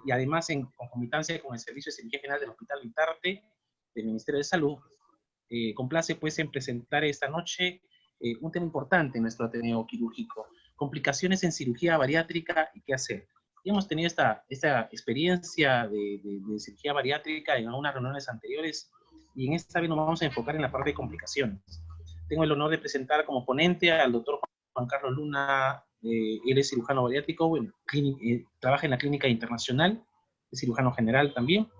y además en concomitancia con el Servicio de Cirugía General del Hospital Vitarte del Ministerio de Salud, complace pues en presentar esta noche un tema importante en nuestro Ateneo Quirúrgico, complicaciones en cirugía bariátrica y qué hacer. Y hemos tenido esta experiencia de cirugía bariátrica en algunas reuniones anteriores y en esta vez nos vamos a enfocar en la parte de complicaciones. Tengo el honor de presentar como ponente al doctor Juan Carlos Luna. Él es cirujano bariátrico, bueno, trabaja en la Clínica Internacional, es cirujano general también.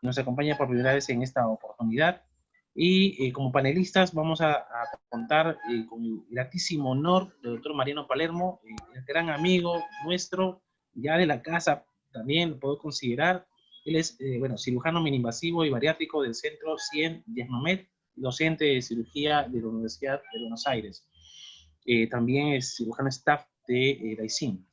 Nos acompaña por primera vez en esta oportunidad. Y como panelistas vamos a contar con el gratísimo honor del doctor Mariano Palermo, el gran amigo nuestro, ya de la casa también lo puedo considerar. Él es, bueno, cirujano miniinvasivo y bariátrico del Centro 100 Diagnomed, docente de cirugía de la Universidad de Buenos Aires. También es cirujano staff de DAISIN.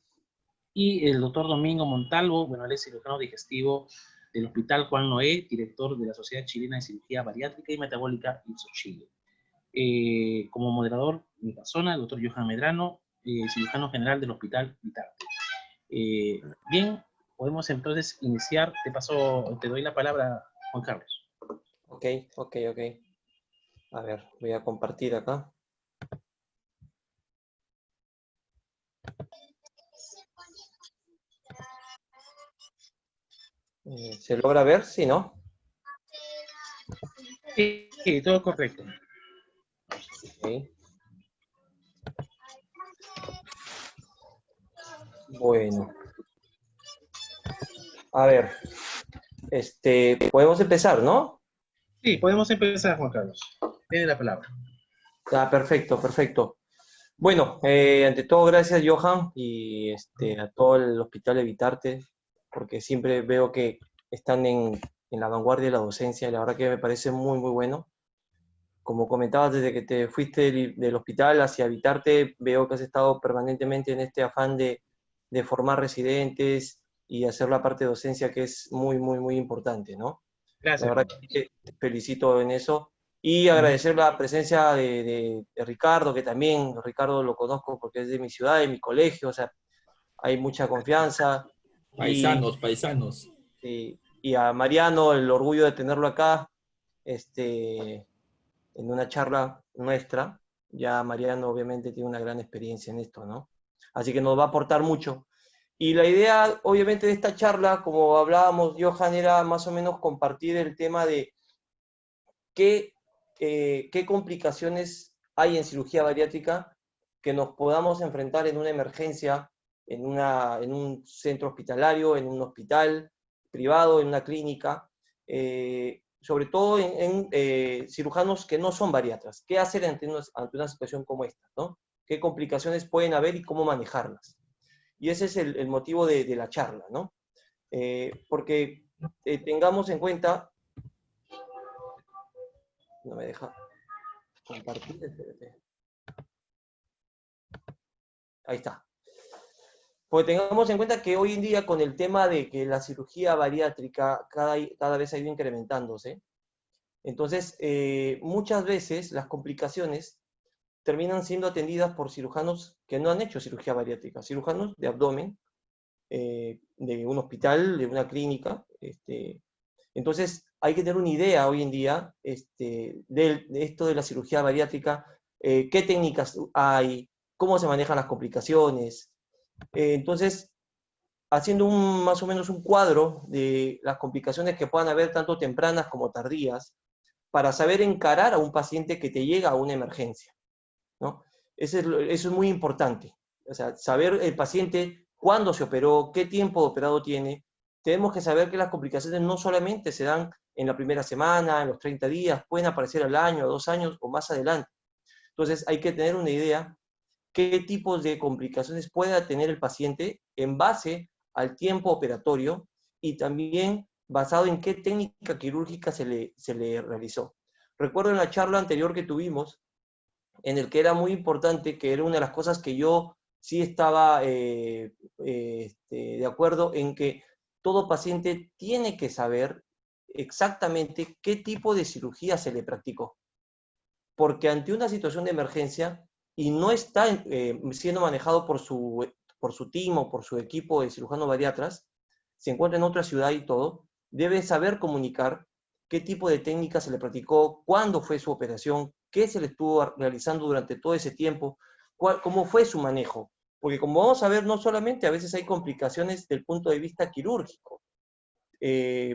Y el doctor Domingo Montalvo, bueno, él es cirujano digestivo del Hospital Juan Noé, director de la Sociedad Chilena de Cirugía Bariátrica y Metabólica IPSO Chile. Como moderador, mi persona, el doctor Johan Medrano, cirujano general del Hospital Vitarte. Bien, podemos entonces iniciar. Te doy la palabra, Juan Carlos. Ok. A ver, voy a compartir acá. ¿Se logra ver? Sí, ¿no? Sí, todo correcto. Okay. Bueno. A ver. Podemos empezar, ¿no? Sí, podemos empezar, Juan Carlos. Tiene la palabra. Perfecto. Bueno, ante todo, gracias, Johan, y a todo el Hospital de Vitarte, porque siempre veo que están en la vanguardia de la docencia, y la verdad que me parece muy, muy bueno. Como comentabas, desde que te fuiste del hospital hacia Vitarte, veo que has estado permanentemente en este afán de formar residentes y hacer la parte de docencia, que es muy, muy, muy importante, ¿no? Gracias, La verdad que te felicito en eso. Y agradecer la presencia de Ricardo, que también Ricardo lo conozco porque es de mi ciudad, de mi colegio, o sea, hay mucha confianza. Paisanos. Y a Mariano, el orgullo de tenerlo acá, en una charla nuestra. Ya Mariano obviamente tiene una gran experiencia en esto, ¿no? Así que nos va a aportar mucho. Y la idea, obviamente, de esta charla, como hablábamos, Johan, era más o menos compartir el tema de qué complicaciones hay en cirugía bariátrica que nos podamos enfrentar en una emergencia, en un centro hospitalario, en un hospital privado, en una clínica, sobre todo en cirujanos que no son bariatras. ¿Qué hacer ante una situación como esta, ¿no? ¿Qué complicaciones pueden haber y cómo manejarlas? Y ese es el motivo de la charla, ¿no? Porque tengamos en cuenta... No me deja compartir, espérate. Ahí está. Pues tengamos en cuenta que hoy en día, con el tema de que la cirugía bariátrica cada vez ha ido incrementándose, entonces muchas veces las complicaciones terminan siendo atendidas por cirujanos que no han hecho cirugía bariátrica, cirujanos de abdomen, de un hospital, de una clínica. Entonces hay que tener una idea hoy en día de esto de la cirugía bariátrica, qué técnicas hay, cómo se manejan las complicaciones. Entonces, haciendo más o menos un cuadro de las complicaciones que puedan haber, tanto tempranas como tardías, para saber encarar a un paciente que te llega a una emergencia, ¿no? Eso es muy importante. O sea, saber el paciente cuándo se operó, qué tiempo de operado tiene. Tenemos que saber que las complicaciones no solamente se dan en la primera semana, en los 30 días, pueden aparecer al año, a 2 años o más adelante. Entonces hay que tener una idea qué tipos de complicaciones pueda tener el paciente en base al tiempo operatorio y también basado en qué técnica quirúrgica se le realizó. Recuerdo en la charla anterior que tuvimos, en el que era muy importante, que era una de las cosas que yo sí estaba de acuerdo en que todo paciente tiene que saber exactamente qué tipo de cirugía se le practicó. Porque ante una situación de emergencia y no está siendo manejado por su team o por su equipo de cirujanos bariatras, se encuentra en otra ciudad y todo, debe saber comunicar qué tipo de técnica se le practicó, cuándo fue su operación, qué se le estuvo realizando durante todo ese tiempo, cómo fue su manejo. Porque como vamos a ver, no solamente a veces hay complicaciones del punto de vista quirúrgico,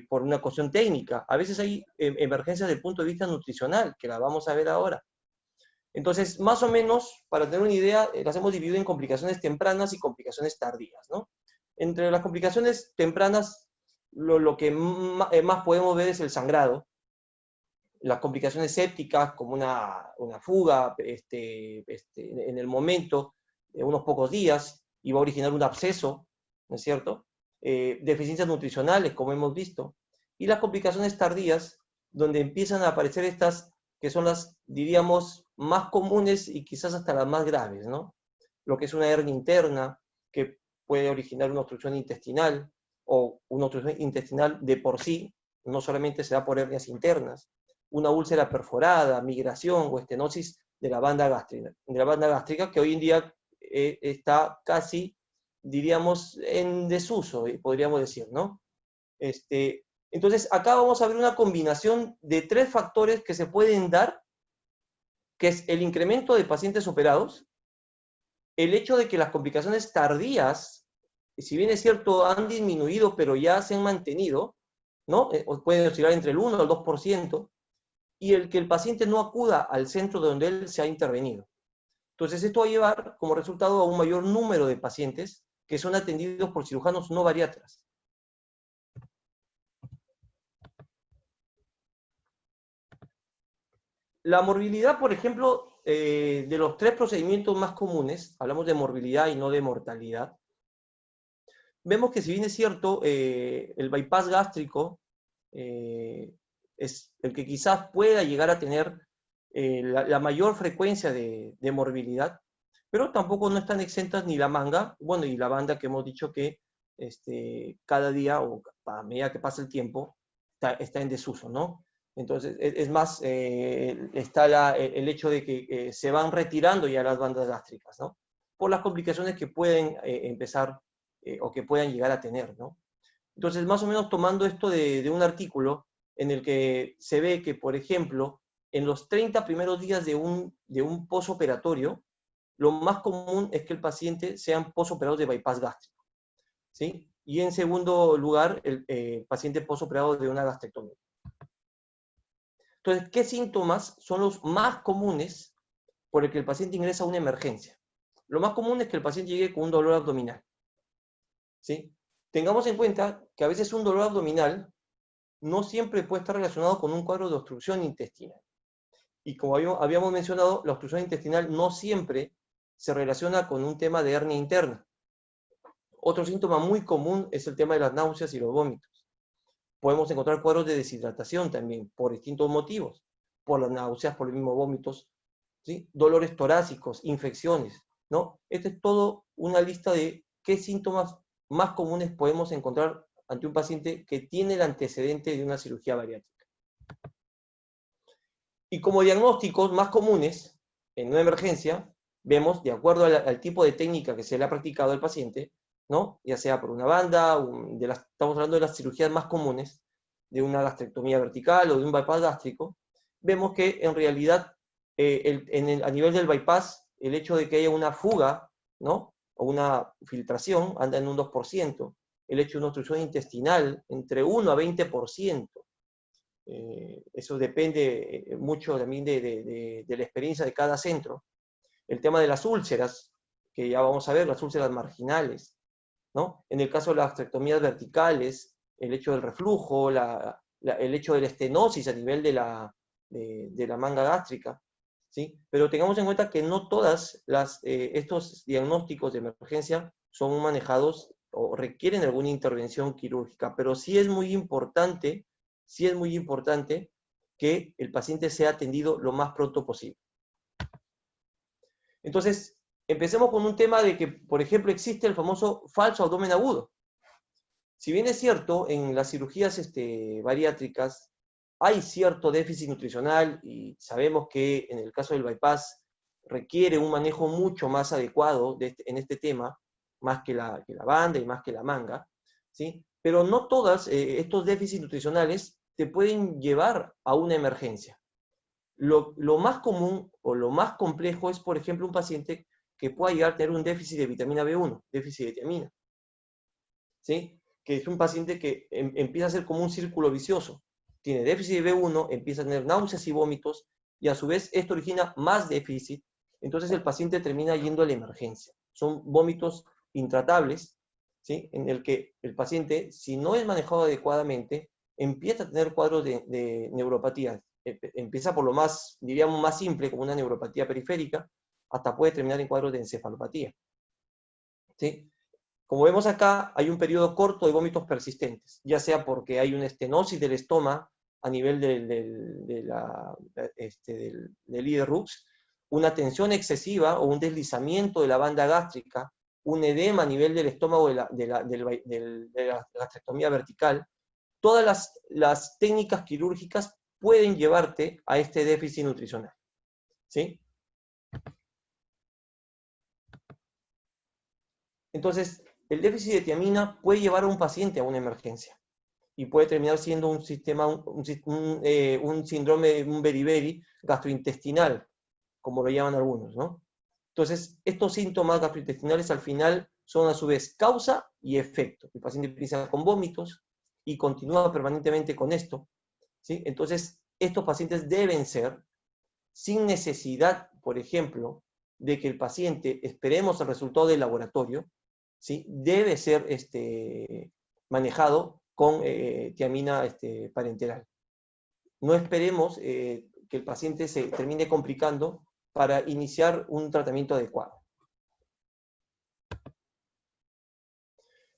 por una cuestión técnica, a veces hay emergencias del punto de vista nutricional, que la vamos a ver ahora. Entonces, más o menos, para tener una idea, las hemos dividido en complicaciones tempranas y complicaciones tardías, ¿no? Entre las complicaciones tempranas, lo que más podemos ver es el sangrado, las complicaciones sépticas, como una fuga en el momento, de unos pocos días, y va a originar un absceso, ¿no es cierto? Deficiencias nutricionales, como hemos visto, y las complicaciones tardías, donde empiezan a aparecer estas, que son las, diríamos, más comunes y quizás hasta las más graves, ¿no? Lo que es una hernia interna, que puede originar una obstrucción intestinal, o una obstrucción intestinal de por sí, no solamente se da por hernias internas, una úlcera perforada, migración o estenosis de la banda gástrica, que hoy en día está casi, diríamos, en desuso, podríamos decir, ¿no? Entonces, acá vamos a ver una combinación de 3 factores que se pueden dar, que es el incremento de pacientes operados, el hecho de que las complicaciones tardías, si bien es cierto, han disminuido, pero ya se han mantenido, ¿no? Pueden oscilar entre el 1 al 2%, y el que el paciente no acuda al centro donde él se ha intervenido. Entonces, esto va a llevar como resultado a un mayor número de pacientes que son atendidos por cirujanos no bariatras. La morbilidad, por ejemplo, de los 3 procedimientos más comunes, hablamos de morbilidad y no de mortalidad, vemos que si bien es cierto, el bypass gástrico es el que quizás pueda llegar a tener la mayor frecuencia de morbilidad, pero tampoco no están exentas ni la manga, bueno, y la banda, que hemos dicho que cada día o a medida que pasa el tiempo está en desuso, ¿no? Entonces, es más, está el hecho de que se van retirando ya las bandas gástricas, ¿no? Por las complicaciones que pueden empezar o que puedan llegar a tener, ¿no? Entonces, más o menos tomando esto de un artículo en el que se ve que, por ejemplo, en los 30 primeros días de un posoperatorio, lo más común es que el paciente sean posoperados de bypass gástrico, ¿sí? Y en segundo lugar, el paciente posoperado de una gastrectomía. Entonces, ¿qué síntomas son los más comunes por el que el paciente ingresa a una emergencia? Lo más común es que el paciente llegue con un dolor abdominal, ¿sí? Tengamos en cuenta que a veces un dolor abdominal no siempre puede estar relacionado con un cuadro de obstrucción intestinal. Y como habíamos mencionado, la obstrucción intestinal no siempre se relaciona con un tema de hernia interna. Otro síntoma muy común es el tema de las náuseas y los vómitos. Podemos encontrar cuadros de deshidratación también, por distintos motivos. Por las náuseas, por los mismos vómitos, ¿sí? Dolores torácicos, infecciones, ¿no? Esta es todo una lista de qué síntomas más comunes podemos encontrar ante un paciente que tiene el antecedente de una cirugía bariátrica. Y como diagnósticos más comunes en una emergencia, vemos, de acuerdo al tipo de técnica que se le ha practicado al paciente, ¿no? Ya sea por una banda, estamos hablando de las cirugías más comunes, de una gastrectomía vertical o de un bypass gástrico, vemos que en realidad a nivel del bypass, el hecho de que haya una fuga, ¿no? O una filtración anda en un 2%, el hecho de una obstrucción intestinal entre 1 a 20%. Eso depende mucho también de la experiencia de cada centro. El tema de las úlceras, que ya vamos a ver, las úlceras marginales, ¿no? En el caso de las gastrectomías verticales, el hecho del reflujo, el hecho de la estenosis a nivel de la manga gástrica, ¿sí? Pero tengamos en cuenta que no todas estos diagnósticos de emergencia son manejados o requieren alguna intervención quirúrgica, pero sí es muy importante que el paciente sea atendido lo más pronto posible. Entonces, empecemos con un tema de que, por ejemplo, existe el famoso falso abdomen agudo. Si bien es cierto, en las cirugías bariátricas hay cierto déficit nutricional y sabemos que en el caso del bypass requiere un manejo mucho más adecuado en este tema, más que la banda y más que la manga, ¿sí? Pero no todos estos déficits nutricionales te pueden llevar a una emergencia. Lo más común o lo más complejo es, por ejemplo, un paciente que pueda llegar a tener un déficit de vitamina B1, déficit de tiamina, ¿sí? Que es un paciente que empieza a ser como un círculo vicioso. Tiene déficit de B1, empieza a tener náuseas y vómitos, y a su vez esto origina más déficit, entonces el paciente termina yendo a la emergencia. Son vómitos intratables, ¿sí? En el que el paciente, si no es manejado adecuadamente, empieza a tener cuadros de neuropatía. Empieza por lo más, diríamos, más simple, como una neuropatía periférica, hasta puede terminar en cuadros de encefalopatía, ¿sí? Como vemos acá, hay un periodo corto de vómitos persistentes, ya sea porque hay una estenosis del estómago a nivel del IDRUX, una tensión excesiva o un deslizamiento de la banda gástrica, un edema a nivel del estómago de la gastrectomía vertical. Todas las técnicas quirúrgicas pueden llevarte a este déficit nutricional, ¿sí? Entonces, el déficit de tiamina puede llevar a un paciente a una emergencia y puede terminar siendo un síndrome, un beriberi gastrointestinal, como lo llaman algunos, ¿no? Entonces, estos síntomas gastrointestinales al final son a su vez causa y efecto. El paciente empieza con vómitos y continúa permanentemente con esto, ¿sí? Entonces, estos pacientes deben ser sin necesidad, por ejemplo, de que el paciente esperemos el resultado del laboratorio, ¿sí? Debe ser manejado con tiamina parenteral. No esperemos que el paciente se termine complicando para iniciar un tratamiento adecuado.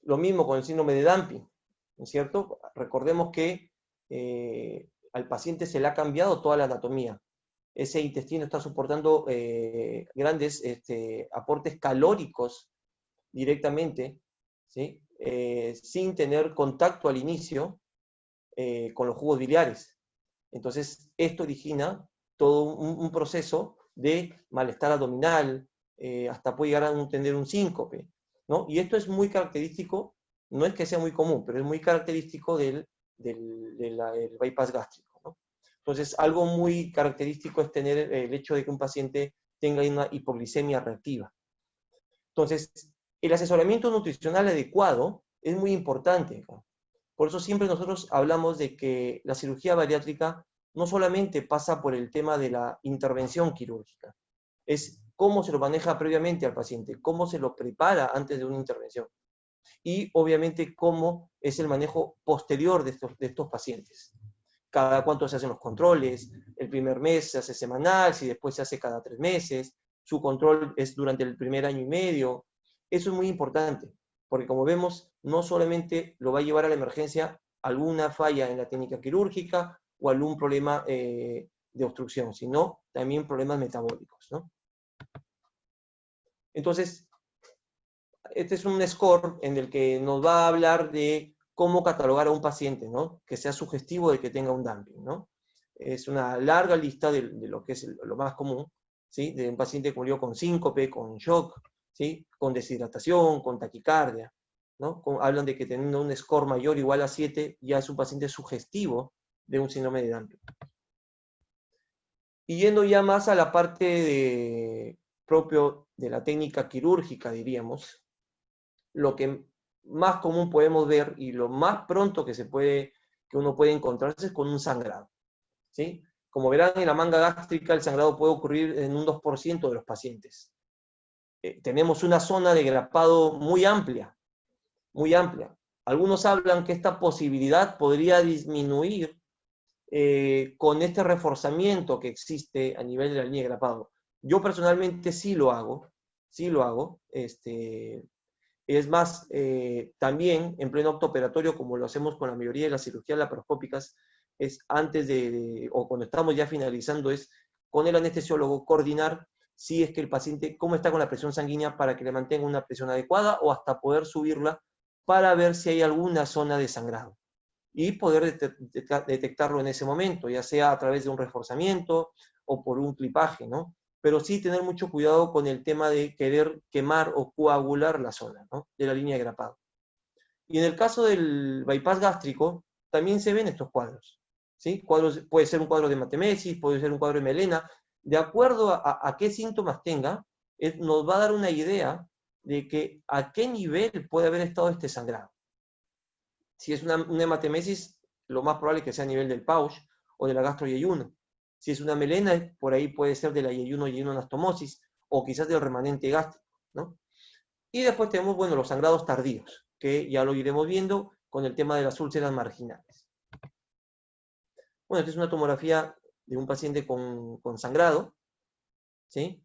Lo mismo con el síndrome de dumping, ¿no es cierto? Recordemos que al paciente se le ha cambiado toda la anatomía. Ese intestino está soportando grandes aportes calóricos directamente, ¿sí? Sin tener contacto al inicio con los jugos biliares. Entonces, esto origina todo un proceso de malestar abdominal, hasta puede llegar a tener un síncope, ¿no? Y esto es muy característico, no es que sea muy común, pero es muy característico del bypass gástrico, ¿no? Entonces, algo muy característico es tener el hecho de que un paciente tenga una hipoglicemia reactiva. Entonces, el asesoramiento nutricional adecuado es muy importante, ¿no? Por eso siempre nosotros hablamos de que la cirugía bariátrica no solamente pasa por el tema de la intervención quirúrgica, es cómo se lo maneja previamente al paciente, cómo se lo prepara antes de una intervención y obviamente cómo es el manejo posterior de estos pacientes. Cada cuánto se hacen los controles, el primer mes se hace semanal, si después se hace cada 3 meses, su control es durante el primer año y medio. Eso es muy importante, porque como vemos, no solamente lo va a llevar a la emergencia alguna falla en la técnica quirúrgica o algún problema de obstrucción, sino también problemas metabólicos, ¿no? Entonces, este es un score en el que nos va a hablar de cómo catalogar a un paciente, ¿no? Que sea sugestivo de que tenga un dumping, ¿no? Es una larga lista de lo que es lo más común, ¿sí? De un paciente que murió con síncope, con shock, ¿sí? Con deshidratación, con taquicardia, ¿no? Hablan de que teniendo un score mayor o igual a 7 ya es un paciente sugestivo de un síndrome de dumping. Y yendo ya más a la parte propio de la técnica quirúrgica, diríamos, lo que más común podemos ver y lo más pronto que uno puede encontrarse es con un sangrado, ¿sí? Como verán, en la manga gástrica el sangrado puede ocurrir en un 2% de los pacientes. Tenemos una zona de grapado muy amplia, muy amplia. Algunos hablan que esta posibilidad podría disminuir con este reforzamiento que existe a nivel de la línea de grapado. Yo personalmente sí lo hago, sí lo hago. Es más, también en pleno acto operatorio, como lo hacemos con la mayoría de las cirugías laparoscópicas, es antes o cuando estamos ya finalizando, es con el anestesiólogo coordinar si es que el paciente, cómo está con la presión sanguínea para que le mantenga una presión adecuada o hasta poder subirla para ver si hay alguna zona de sangrado y poder detectarlo en ese momento, ya sea a través de un reforzamiento o por un clipaje, ¿no? Pero sí tener mucho cuidado con el tema de querer quemar o coagular la zona, ¿no? De la línea de grapado. Y en el caso del bypass gástrico, también se ven estos cuadros. ¿Sí? Cuadros, puede ser un cuadro de hematemesis, puede ser un cuadro de melena. De acuerdo a qué síntomas tenga, nos va a dar una idea de que a qué nivel puede haber estado este sangrado. Si es una hematemesis, lo más probable es que sea a nivel del pouch o de la gastroyeyuno. Si es una melena, por ahí puede ser de la yeyuno-anastomosis o quizás del remanente gástrico, ¿no? Y después tenemos, bueno, los sangrados tardíos, que ya lo iremos viendo con el tema de las úlceras marginales. Bueno, esta es una tomografía de un paciente con sangrado, ¿sí?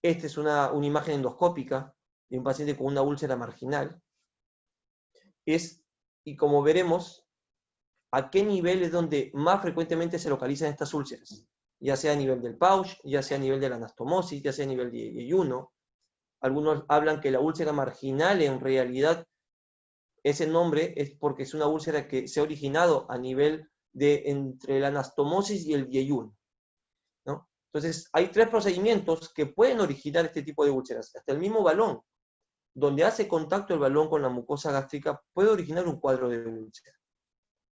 Esta es una imagen endoscópica de un paciente con una úlcera marginal. Y como veremos, a qué nivel es donde más frecuentemente se localizan estas úlceras, ya sea a nivel del pouch, ya sea a nivel de la anastomosis, ya sea a nivel de yeyuno. Algunos hablan que la úlcera marginal en realidad, ese nombre es porque es una úlcera que se ha originado a nivel de entre la anastomosis y el yeyuno, ¿no? Entonces, hay 3 procedimientos que pueden originar este tipo de úlceras. Hasta el mismo balón, donde hace contacto el balón con la mucosa gástrica, puede originar un cuadro de úlcera.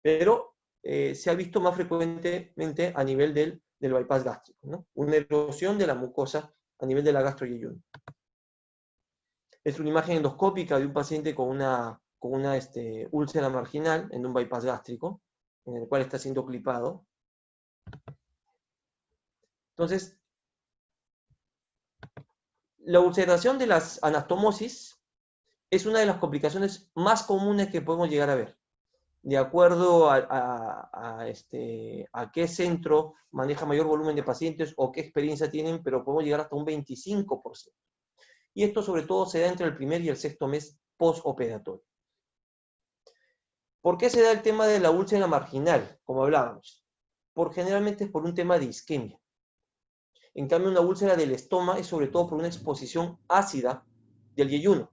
Pero se ha visto más frecuentemente a nivel del bypass gástrico, ¿no? Una erosión de la mucosa a nivel de la gastroyeyuno. Es una imagen endoscópica de un paciente con una úlcera marginal en un bypass gástrico, en el cual está siendo clipado. Entonces, la ulceración de las anastomosis es una de las complicaciones más comunes que podemos llegar a ver, de acuerdo a qué centro maneja mayor volumen de pacientes o qué experiencia tienen, pero podemos llegar hasta un 25%. Y esto sobre todo se da entre el primer y el 6º mes postoperatorio. ¿Por qué se da el tema de la úlcera marginal, como hablábamos? Generalmente es por un tema de isquemia. En cambio, una úlcera del estómago es sobre todo por una exposición ácida del yeyuno.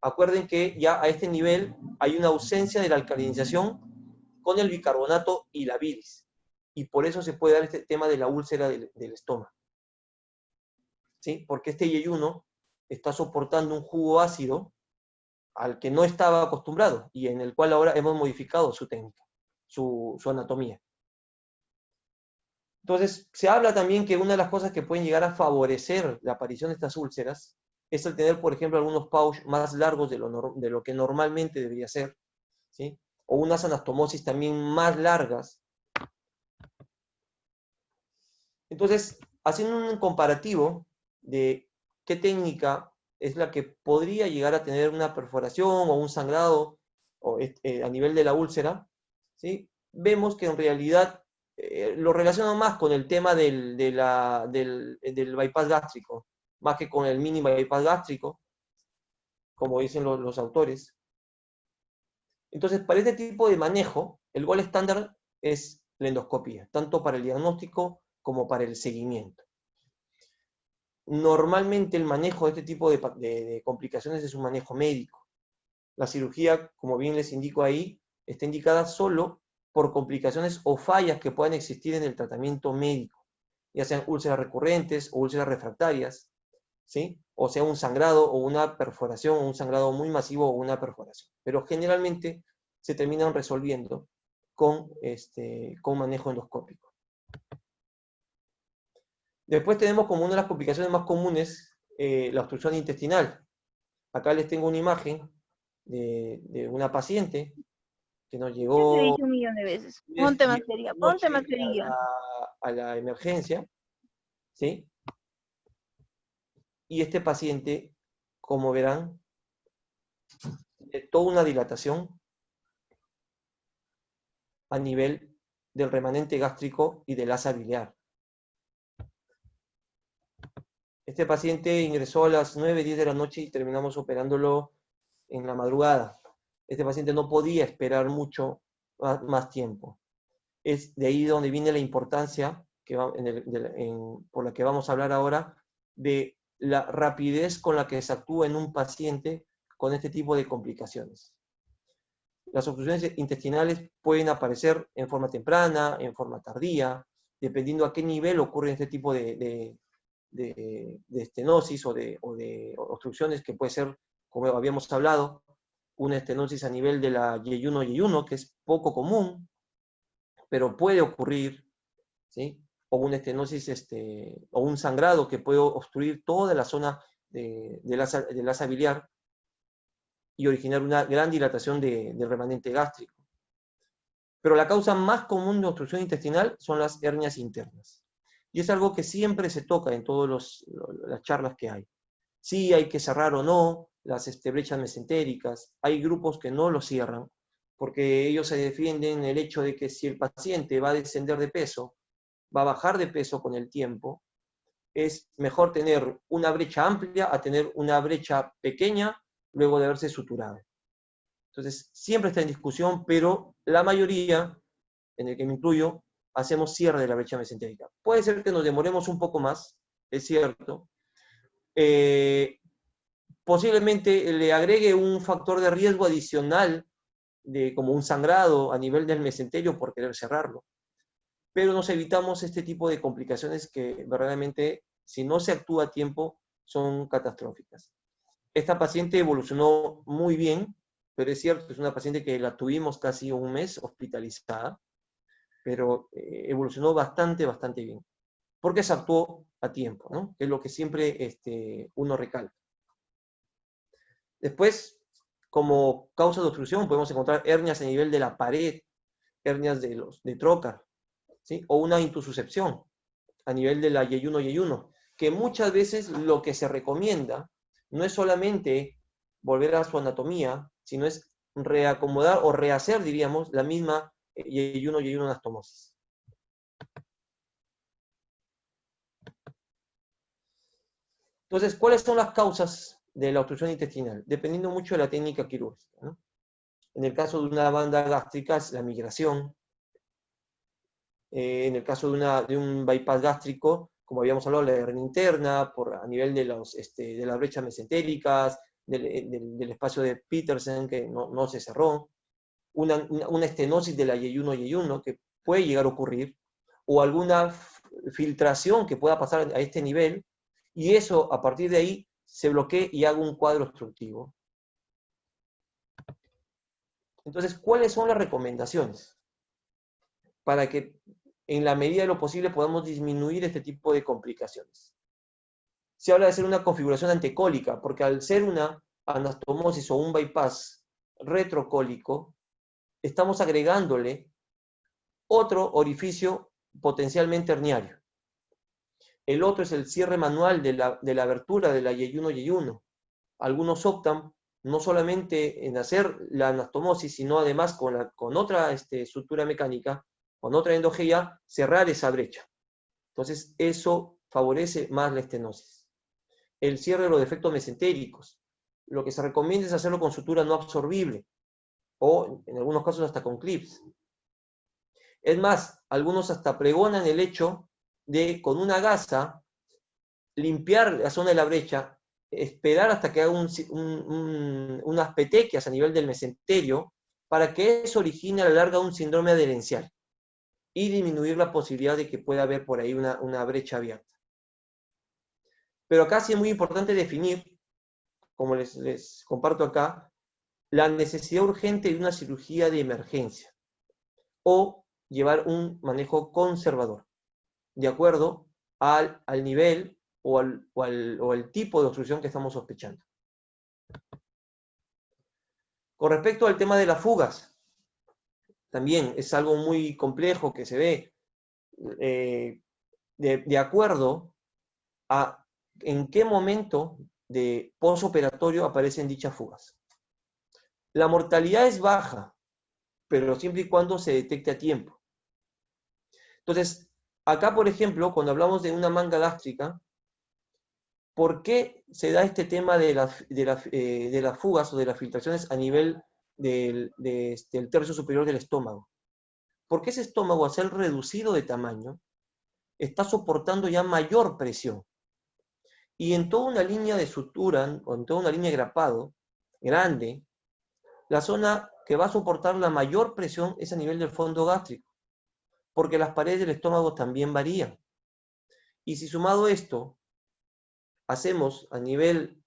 Acuerden que ya a este nivel hay una ausencia de la alcalinización con el bicarbonato y la bilis. Y por eso se puede dar este tema de la úlcera del estómago. ¿Sí? Porque este yeyuno está soportando un jugo ácido al que no estaba acostumbrado y en el cual ahora hemos modificado su técnica, su anatomía. Entonces, se habla también que una de las cosas que pueden llegar a favorecer la aparición de estas úlceras es el tener, por ejemplo, algunos pouch más largos de lo que normalmente debería ser, ¿sí? O unas anastomosis también más largas. Entonces, haciendo un comparativo de qué técnica es la que podría llegar a tener una perforación o un sangrado a nivel de la úlcera, ¿sí? Vemos que en realidad lo relaciono más con el tema del bypass gástrico, más que con el mini bypass gástrico, como dicen los autores. Entonces, para este tipo de manejo, el gol estándar es la endoscopía, tanto para el diagnóstico como para el seguimiento. Normalmente el manejo de este tipo de complicaciones es un manejo médico. La cirugía, como bien les indico ahí, está indicada solo por complicaciones o fallas que puedan existir en el tratamiento médico, ya sean úlceras recurrentes o úlceras refractarias, ¿sí? O sea un sangrado o una perforación, o un sangrado muy masivo o una perforación. Pero generalmente se terminan resolviendo con manejo endoscópico. Después tenemos como una de las complicaciones más comunes la obstrucción intestinal. Acá les tengo una imagen de una paciente que nos llegó. Te dije 1.000.000 de veces. Ponte mascarilla, ponte mascarilla. A la emergencia, ¿sí? Y este paciente, como verán, toda una dilatación a nivel del remanente gástrico y del asa biliar. Este paciente ingresó a las 9:10 de la noche y terminamos operándolo en la madrugada. Este paciente no podía esperar mucho más tiempo. Es de ahí donde viene la importancia, por la que vamos a hablar ahora, de la rapidez con la que se actúa en un paciente con este tipo de complicaciones. Las obstrucciones intestinales pueden aparecer en forma temprana, en forma tardía, dependiendo a qué nivel ocurre este tipo de estenosis o de obstrucciones, que puede ser, como habíamos hablado, una estenosis a nivel de la Y1, Y1, que es poco común, pero puede ocurrir, ¿sí? O una estenosis, o un sangrado que puede obstruir toda la zona de la asa biliar y originar una gran dilatación del remanente gástrico. Pero la causa más común de obstrucción intestinal son las hernias internas. Y es algo que siempre se toca en todas las charlas que hay. Sí hay que cerrar o no las brechas mesentéricas. Hay grupos que no lo cierran, porque ellos se defienden el hecho de que si el paciente va a descender de peso, va a bajar de peso con el tiempo, es mejor tener una brecha amplia a tener una brecha pequeña luego de haberse suturado. Entonces, siempre está en discusión, pero la mayoría, en el que me incluyo, hacemos cierre de la brecha mesentérica. Puede ser que nos demoremos un poco más, es cierto. Posiblemente le agregue un factor de riesgo adicional, como un sangrado a nivel del mesenterio por querer cerrarlo. Pero nos evitamos este tipo de complicaciones que verdaderamente, si no se actúa a tiempo, son catastróficas. Esta paciente evolucionó muy bien, pero es cierto, es una paciente que la tuvimos casi un mes hospitalizada, pero evolucionó bastante bien, porque se actuó a tiempo, ¿no? Que es lo que siempre uno recalca. Después, como causa de obstrucción, podemos encontrar hernias a nivel de la pared, hernias de trocar, ¿sí? O una intususcepción a nivel de la Y1, Y1, que muchas veces lo que se recomienda no es solamente volver a su anatomía, sino es reacomodar o rehacer, diríamos, la misma Y1, Y1 anastomosis. Entonces, ¿cuáles son las causas de la obstrucción intestinal? Dependiendo mucho de la técnica quirúrgica, ¿no? En el caso de una banda gástrica es la migración. En el caso de un bypass gástrico, como habíamos hablado, la hernia interna, a nivel de las brechas mesentéricas, del espacio de Petersen, que no se cerró, una estenosis de la Y1, Y1, que puede llegar a ocurrir, o alguna filtración que pueda pasar a este nivel, y eso, a partir de ahí, se bloquee y haga un cuadro obstructivo. Entonces, ¿cuáles son las recomendaciones? Para que en la medida de lo posible podamos disminuir este tipo de complicaciones. Se habla de hacer una configuración anticólica, porque al ser una anastomosis o un bypass retrocólico, estamos agregándole otro orificio potencialmente herniario. El otro es el cierre manual de la abertura de la Y1, Y1. Algunos optan no solamente en hacer la anastomosis, sino además con otra estructura mecánica, con otra endogea, cerrar esa brecha. Entonces, eso favorece más la estenosis. El cierre de los defectos mesentéricos. Lo que se recomienda es hacerlo con sutura no absorbible, o en algunos casos hasta con clips. Es más, algunos hasta pregonan el hecho de, con una gasa, limpiar la zona de la brecha, esperar hasta que haga unas petequias a nivel del mesenterio, para que eso origine a la larga un síndrome adherencial y disminuir la posibilidad de que pueda haber por ahí una brecha abierta. Pero acá sí es muy importante definir, como les comparto acá, la necesidad urgente de una cirugía de emergencia o llevar un manejo conservador, de acuerdo al nivel o al tipo de obstrucción que estamos sospechando. Con respecto al tema de las fugas, también es algo muy complejo que se ve de acuerdo a en qué momento de posoperatorio aparecen dichas fugas. La mortalidad es baja, pero siempre y cuando se detecte a tiempo. Entonces, acá, por ejemplo, cuando hablamos de una manga gástrica, ¿por qué se da este tema de las fugas o de las filtraciones a nivel del tercio superior del estómago? Porque ese estómago, al ser reducido de tamaño, está soportando ya mayor presión. Y en toda una línea de sutura, o en toda una línea de grapado grande, la zona que va a soportar la mayor presión es a nivel del fondo gástrico, porque las paredes del estómago también varían. Y si sumado esto, hacemos a nivel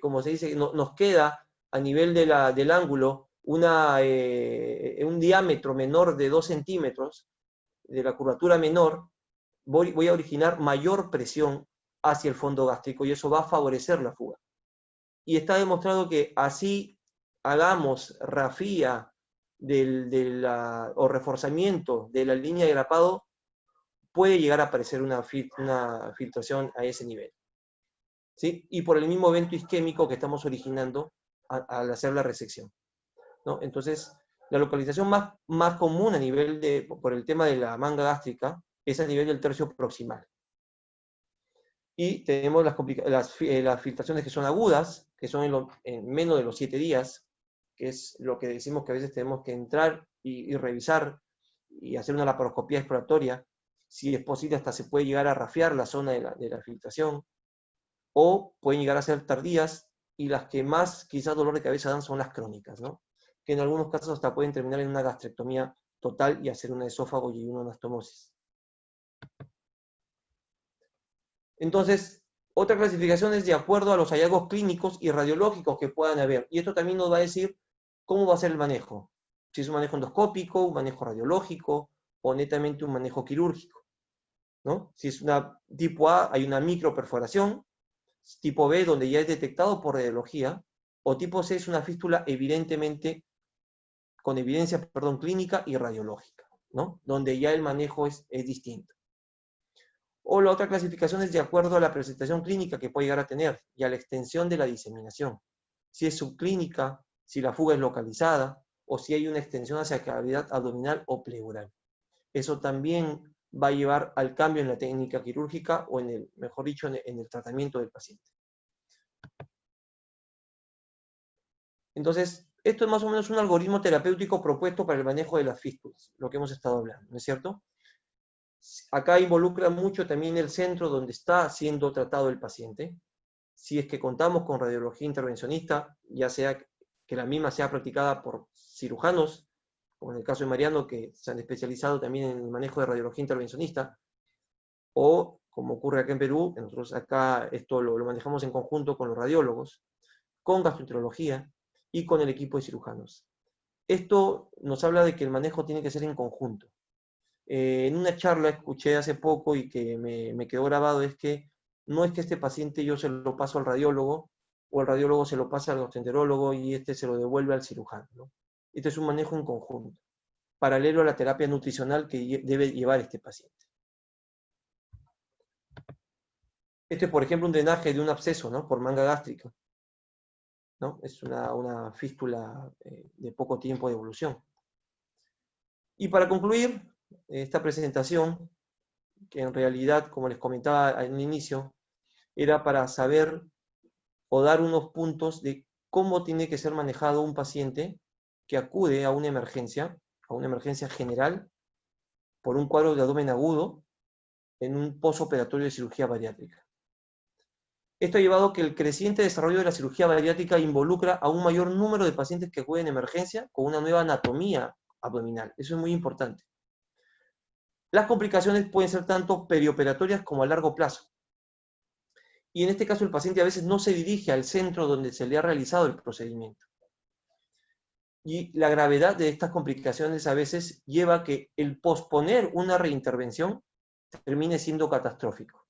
como se dice, nos queda a nivel del ángulo un diámetro menor de 2 centímetros, de la curvatura menor, voy a originar mayor presión hacia el fondo gástrico y eso va a favorecer la fuga. Y está demostrado que así hagamos rafía o reforzamiento de la línea de grapado, puede llegar a aparecer una filtración a ese nivel. ¿Sí? Y por el mismo evento isquémico que estamos originando al hacer la resección, ¿no? Entonces, la localización más común a nivel por el tema de la manga gástrica es a nivel del tercio proximal. Y tenemos las filtraciones que son agudas, que son en menos de los 7 días, que es lo que decimos que a veces tenemos que entrar y revisar y hacer una laparoscopía exploratoria. Si es posible, hasta se puede llegar a rafiar la zona de la filtración, o pueden llegar a ser tardías, y las que más quizás dolor de cabeza dan son las crónicas, ¿no? Que en algunos casos hasta pueden terminar en una gastrectomía total y hacer un esófago y una anastomosis. Entonces, otra clasificación es de acuerdo a los hallazgos clínicos y radiológicos que puedan haber. Y esto también nos va a decir cómo va a ser el manejo. Si es un manejo endoscópico, un manejo radiológico, o netamente un manejo quirúrgico, ¿no? Si es una tipo A, hay una microperforación. Tipo B, donde ya es detectado por radiología. O tipo C es una fístula con evidencia clínica y radiológica, ¿no? Donde ya el manejo es distinto. O la otra clasificación es de acuerdo a la presentación clínica que puede llegar a tener y a la extensión de la diseminación. Si es subclínica, si la fuga es localizada, o si hay una extensión hacia cavidad abdominal o pleural. Eso también va a llevar al cambio en la técnica quirúrgica o mejor dicho, en el tratamiento del paciente. Entonces, esto es más o menos un algoritmo terapéutico propuesto para el manejo de las fístulas, lo que hemos estado hablando, ¿no es cierto? Acá involucra mucho también el centro donde está siendo tratado el paciente. Si es que contamos con radiología intervencionista, ya sea que la misma sea practicada por cirujanos, como en el caso de Mariano, que se han especializado también en el manejo de radiología intervencionista, o como ocurre acá en Perú, nosotros acá esto lo manejamos en conjunto con los radiólogos, con gastroenterología y con el equipo de cirujanos. Esto nos habla de que el manejo tiene que ser en conjunto. En una charla escuché hace poco y que me quedó grabado es que no es que este paciente yo se lo paso al radiólogo o el radiólogo se lo pasa al gastroenterólogo y este se lo devuelve al cirujano, ¿no? Este es un manejo en conjunto, paralelo a la terapia nutricional que debe llevar este paciente. Este es, por ejemplo, un drenaje de un absceso, ¿no? Por manga gástrica, ¿no? Es una fístula de poco tiempo de evolución. Y para concluir esta presentación, que en realidad, como les comentaba al inicio, era para saber o dar unos puntos de cómo tiene que ser manejado un paciente que acude a una emergencia general, por un cuadro de abdomen agudo, en un postoperatorio de cirugía bariátrica. Esto ha llevado a que el creciente desarrollo de la cirugía bariátrica involucra a un mayor número de pacientes que acuden a emergencia con una nueva anatomía abdominal. Eso es muy importante. Las complicaciones pueden ser tanto perioperatorias como a largo plazo. Y en este caso el paciente a veces no se dirige al centro donde se le ha realizado el procedimiento. Y la gravedad de estas complicaciones a veces lleva a que el posponer una reintervención termine siendo catastrófico.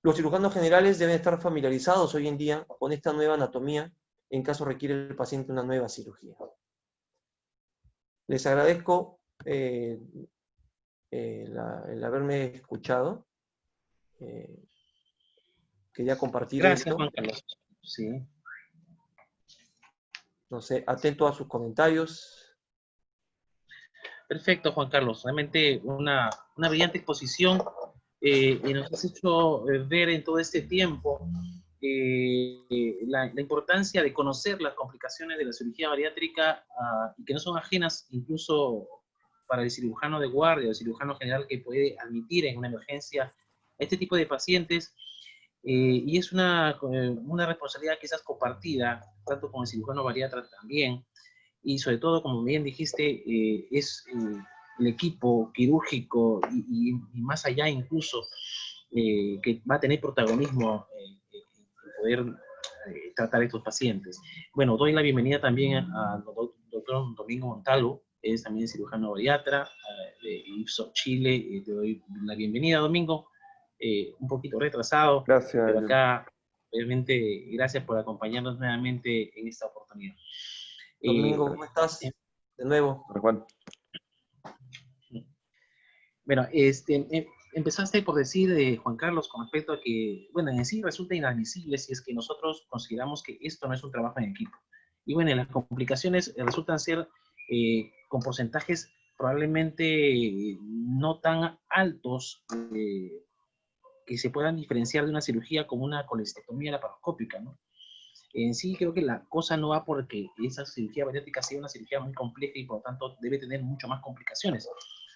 Los cirujanos generales deben estar familiarizados hoy en día con esta nueva anatomía en caso requiere el paciente una nueva cirugía. Les agradezco el haberme escuchado. Quería compartir Gracias, esto. Juan Carlos. Sí. No sé, atento a sus comentarios. Perfecto, Juan Carlos. Realmente una brillante exposición y nos has hecho ver en todo este tiempo la importancia de conocer las complicaciones de la cirugía bariátrica y que no son ajenas incluso para el cirujano de guardia o el cirujano general que puede admitir en una emergencia a este tipo de pacientes. Y es una responsabilidad quizás compartida, tanto con el cirujano bariatra también, y sobre todo, como bien dijiste, es el equipo quirúrgico y más allá incluso que va a tener protagonismo en poder tratar a estos pacientes. Bueno, doy la bienvenida también al doctor Domingo Montalvo, es también cirujano bariatra de IFSO Chile. Te doy la bienvenida, Domingo. Un poquito retrasado, Gracias. pero acá, obviamente, gracias por acompañarnos nuevamente en esta oportunidad. Domingo, ¿cómo estás? De nuevo. Juan. Bueno, empezaste por decir, Juan Carlos, con respecto a que, bueno, en sí resulta inadmisible si es que nosotros consideramos que esto no es un trabajo en equipo. Y bueno, las complicaciones resultan ser con porcentajes probablemente no tan altos que se puedan diferenciar de una cirugía como una colestectomía laparoscópica, ¿no? En sí creo que la cosa no va porque esa cirugía bariátrica sea una cirugía muy compleja y por lo tanto debe tener mucho más complicaciones,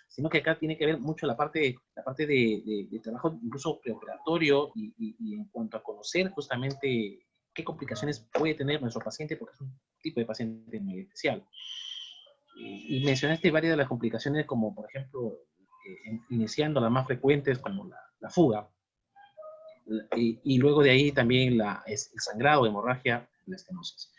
sino que acá tiene que ver mucho la parte de trabajo incluso preoperatorio y en cuanto a conocer justamente qué complicaciones puede tener nuestro paciente, porque es un tipo de paciente muy especial. Y mencionaste varias de las complicaciones como por ejemplo, iniciando las más frecuentes como la fuga, y luego de ahí también el sangrado, hemorragia, la estenosis.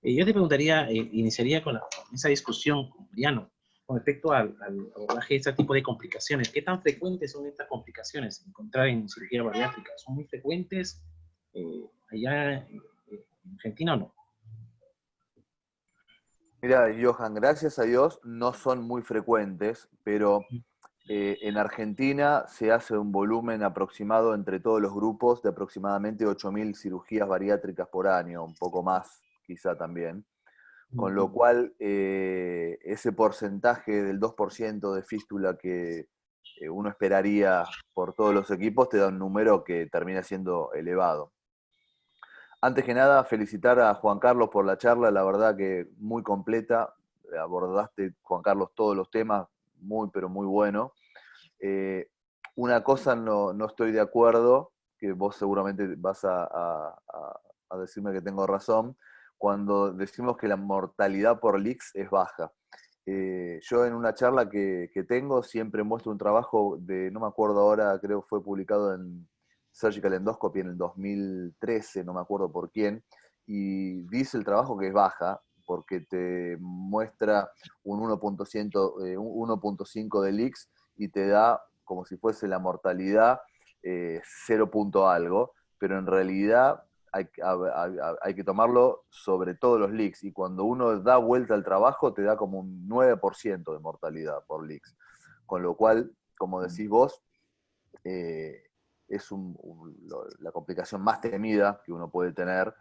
Yo te preguntaría, iniciaría con esa discusión con Mariano, con respecto al abordaje de este tipo de complicaciones. ¿Qué tan frecuentes son estas complicaciones encontrar en cirugía bariátrica? ¿Son muy frecuentes allá en Argentina o no? Mira, Johan, gracias a Dios no son muy frecuentes, pero en Argentina se hace un volumen aproximado entre todos los grupos de aproximadamente 8.000 cirugías bariátricas por año, un poco más quizá también. Con lo cual, ese porcentaje del 2% de fístula que uno esperaría por todos los equipos te da un número que termina siendo elevado. Antes que nada, felicitar a Juan Carlos por la charla, la verdad que muy completa. Abordaste, Juan Carlos, todos los temas, muy, pero muy bueno. Una cosa no estoy de acuerdo, que vos seguramente vas a decirme que tengo razón, cuando decimos que la mortalidad por leaks es baja. Yo en una charla que tengo siempre muestro un trabajo de, no me acuerdo ahora, creo que fue publicado en Surgical Endoscopy en el 2013, no me acuerdo por quién, y dice el trabajo que es baja, porque te muestra un 1.5 de leaks y te da como si fuese la mortalidad 0 punto algo, pero en realidad hay que tomarlo sobre todos los leaks, y cuando uno da vuelta al trabajo te da como un 9% de mortalidad por leaks, con lo cual, como decís vos, es la complicación más temida que uno puede tener,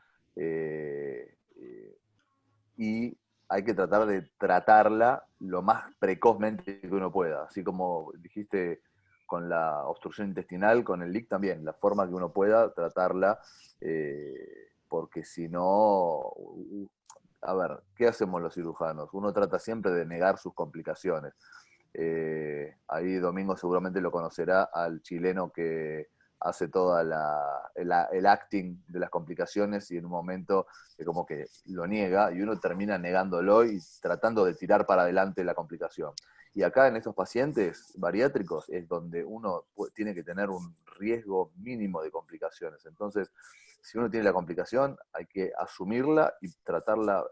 y hay que tratar de tratarla lo más precozmente que uno pueda, así como dijiste con la obstrucción intestinal, con el leak también, la forma que uno pueda tratarla, porque si no, a ver, ¿qué hacemos los cirujanos? Uno trata siempre de negar sus complicaciones. Ahí Domingo seguramente lo conocerá, al chileno que hace toda el acting de las complicaciones y en un momento como que lo niega y uno termina negándolo y tratando de tirar para adelante la complicación. Y acá en estos pacientes bariátricos es donde uno tiene que tener un riesgo mínimo de complicaciones. Entonces, si uno tiene la complicación, hay que asumirla y tratarla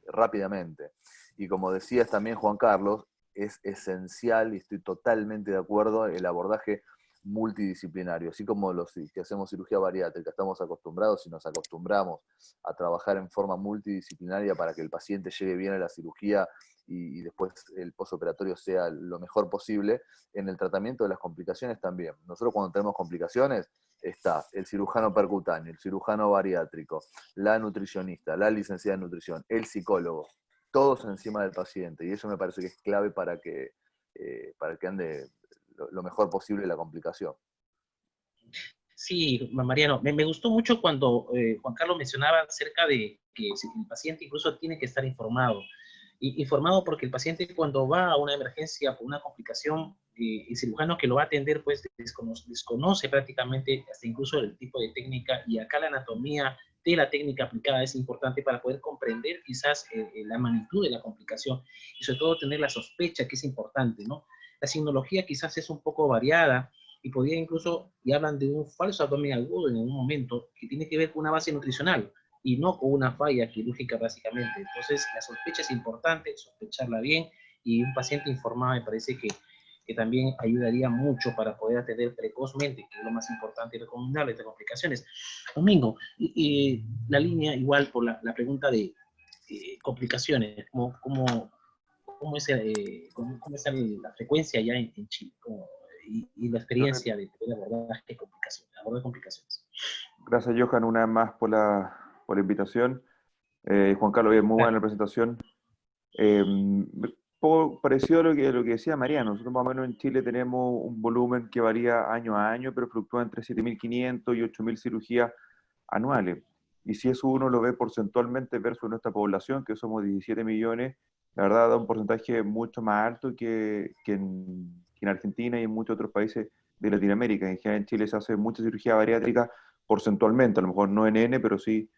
rápidamente. Y como decías también, Juan Carlos, es esencial, y estoy totalmente de acuerdo, el abordaje multidisciplinario. Así como los que hacemos cirugía bariátrica estamos acostumbrados y nos acostumbramos a trabajar en forma multidisciplinaria para que el paciente llegue bien a la cirugía y después el postoperatorio sea lo mejor posible, en el tratamiento de las complicaciones también. Nosotros cuando tenemos complicaciones está el cirujano percutáneo, el cirujano bariátrico, la nutricionista, la licenciada en nutrición, el psicólogo, todos encima del paciente, y eso me parece que es clave para que ande lo mejor posible la complicación. Sí, Mariano, me gustó mucho cuando Juan Carlos mencionaba acerca de que el paciente incluso tiene que estar informado. Informado porque el paciente cuando va a una emergencia por una complicación, el cirujano que lo va a atender pues desconoce prácticamente hasta incluso el tipo de técnica, y acá la anatomía de la técnica aplicada es importante para poder comprender quizás la magnitud de la complicación y sobre todo tener la sospecha, que es importante, ¿no? La signología quizás es un poco variada, y podría incluso, y hablan de un falso abdomen agudo en un momento que tiene que ver con una base nutricional y no con una falla quirúrgica básicamente. Entonces, la sospecha es importante, sospecharla bien, y un paciente informado me parece que también ayudaría mucho para poder atender precozmente, que es lo más importante y recomendable de complicaciones. Domingo, la línea igual por la pregunta de complicaciones, cómo es, cómo es la frecuencia ya en Chile y la experiencia de abordaje de complicaciones. Gracias, Johan, una vez más por la invitación. Juan Carlos, bien, muy buena la presentación. Un poco parecido a lo que decía Mariano. Nosotros más o menos en Chile tenemos un volumen que varía año a año, pero fluctúa entre 7.500 y 8.000 cirugías anuales. Y si eso uno lo ve porcentualmente versus nuestra población, que somos 17 millones, la verdad da un porcentaje mucho más alto que en Argentina y en muchos otros países de Latinoamérica. En general en Chile se hace mucha cirugía bariátrica porcentualmente, a lo mejor no en N, pero sí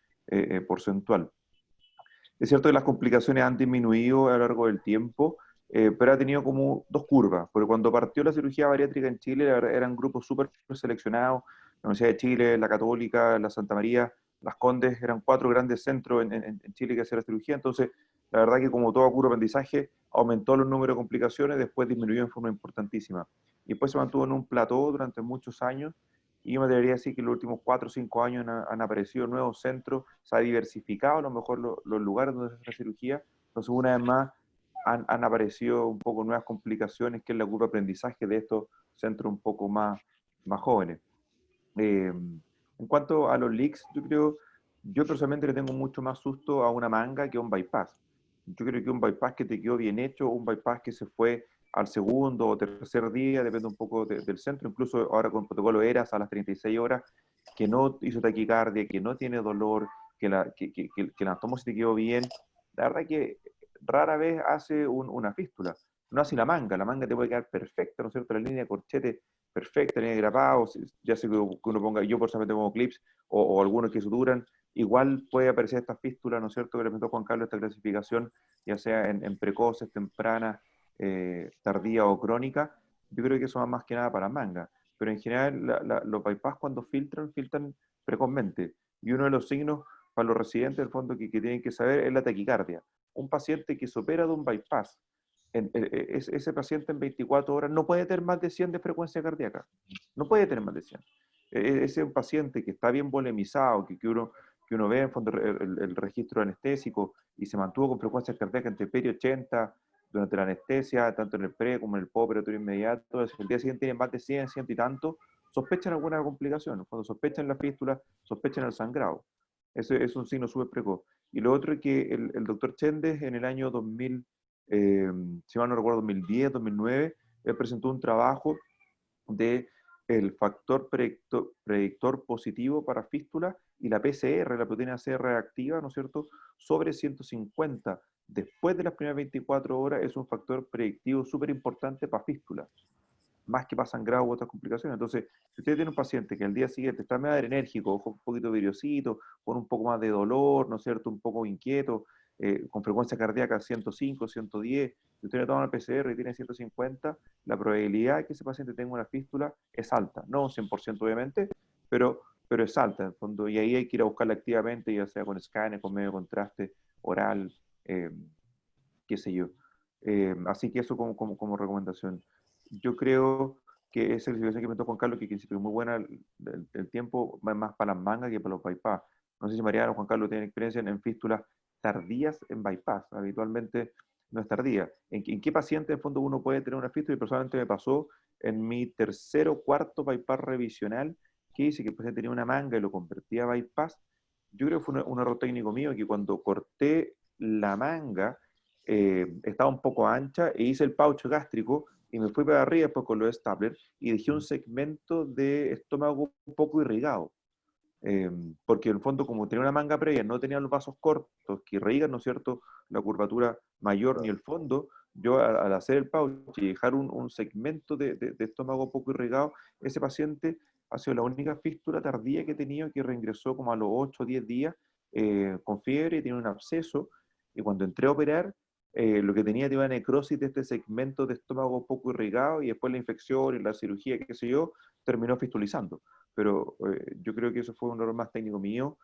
porcentual. Es cierto que las complicaciones han disminuido a lo largo del tiempo, pero ha tenido como dos curvas, porque cuando partió la cirugía bariátrica en Chile eran grupos súper seleccionados, la Universidad de Chile, la Católica, la Santa María, las Condes, eran 4 grandes centros en Chile que hacían la cirugía. Entonces la verdad que como todo curva de aprendizaje, aumentó los números de complicaciones, después disminuyó en forma importantísima. Y después se mantuvo en un plató durante muchos años, y yo me atrevería a decir que en los últimos 4 o 5 años han aparecido nuevos centros, se ha diversificado a lo mejor los lugares donde se hace la cirugía, entonces una vez más han aparecido un poco nuevas complicaciones, que es la curva de aprendizaje de estos centros un poco más jóvenes. En cuanto a los leaks, yo personalmente le tengo mucho más susto a una manga que a un bypass. Yo creo que un bypass que te quedó bien hecho, un bypass que se fue al segundo o tercer día, depende un poco del centro, incluso ahora con el protocolo ERAS a las 36 horas, que no hizo taquicardia, que no tiene dolor, que la anastomosis te quedó bien, la verdad que rara vez hace una fístula. No así la manga te puede quedar perfecta, ¿no es cierto? La línea de corchete perfecta, línea de grapado, ya sé que uno ponga, yo personalmente pongo clips o algunos que suturan, igual puede aparecer esta fístula, ¿no es cierto?, que le presentó Juan Carlos, esta clasificación, ya sea en precoces, tempranas, tardía o crónica. Yo creo que eso va más que nada para manga, pero en general los bypass cuando filtran precozmente, y uno de los signos para los residentes del fondo que tienen que saber es la taquicardia. Un paciente que se opera de un bypass, ese paciente en 24 horas no puede tener más de 100 de frecuencia cardíaca, no puede tener más de 100. Ese es un paciente que está bien volemizado, que uno ve en fondo el registro anestésico y se mantuvo con frecuencia cardíaca entre peri 80 durante la anestesia, tanto en el pre como en el postoperatorio inmediato. El día siguiente tienen más de 100, 100 y tanto, sospechan alguna complicación. Cuando sospechan la fístula, sospechan el sangrado. Eso es un signo súper precoz. Y lo otro es que el doctor Chendes en el año 2000, si mal no recuerdo, 2010, 2009, él presentó un trabajo de el factor predictor positivo para fístula y la PCR, la proteína C reactiva, ¿no es cierto?, sobre 150 después de las primeras 24 horas es un factor predictivo súper importante para fístula, más que para sangrado u otras complicaciones. Entonces, si usted tiene un paciente que al día siguiente está medio enérgico, ojo, un poquito viriosito, con un poco más de dolor, ¿no es cierto?, un poco inquieto, con frecuencia cardíaca 105, 110, si usted le toma una PCR y tiene 150, la probabilidad de que ese paciente tenga una fístula es alta, no un 100% obviamente, pero es alta en el fondo, y ahí hay que ir a buscarla activamente, ya sea con escáner, con medio de contraste oral, qué sé yo. Así que eso como recomendación. Yo creo que esa explicación que me tocó Juan Carlos, que es muy buena, el tiempo va más para las mangas que para los bypass. No sé si Mariano o Juan Carlos tienen experiencia en fístulas tardías en bypass. Habitualmente no es tardía. ¿En qué paciente, en fondo, uno puede tener una fístula? Y personalmente me pasó en mi tercer o cuarto bypass revisional, que dice que el paciente tenía una manga y lo convertía a bypass. Yo creo que fue un error técnico mío, que cuando corté la manga, estaba un poco ancha e hice el pouch gástrico y me fui para arriba después con los stapler y dejé un segmento de estómago un poco irrigado. Porque en el fondo, como tenía una manga previa, no tenía los vasos cortos que irrigan, ¿no es cierto?, la curvatura mayor ni el fondo. Yo al hacer el pouch y dejar un segmento de estómago poco irrigado, ese paciente ha sido la única fístula tardía que he tenido, que reingresó como a los 8 o 10 días con fiebre y tiene un absceso. Y cuando entré a operar, lo que tenía era necrosis de este segmento de estómago poco irrigado y después la infección y la cirugía, qué sé yo, terminó fistulizando. Pero yo creo que eso fue un error más técnico mío,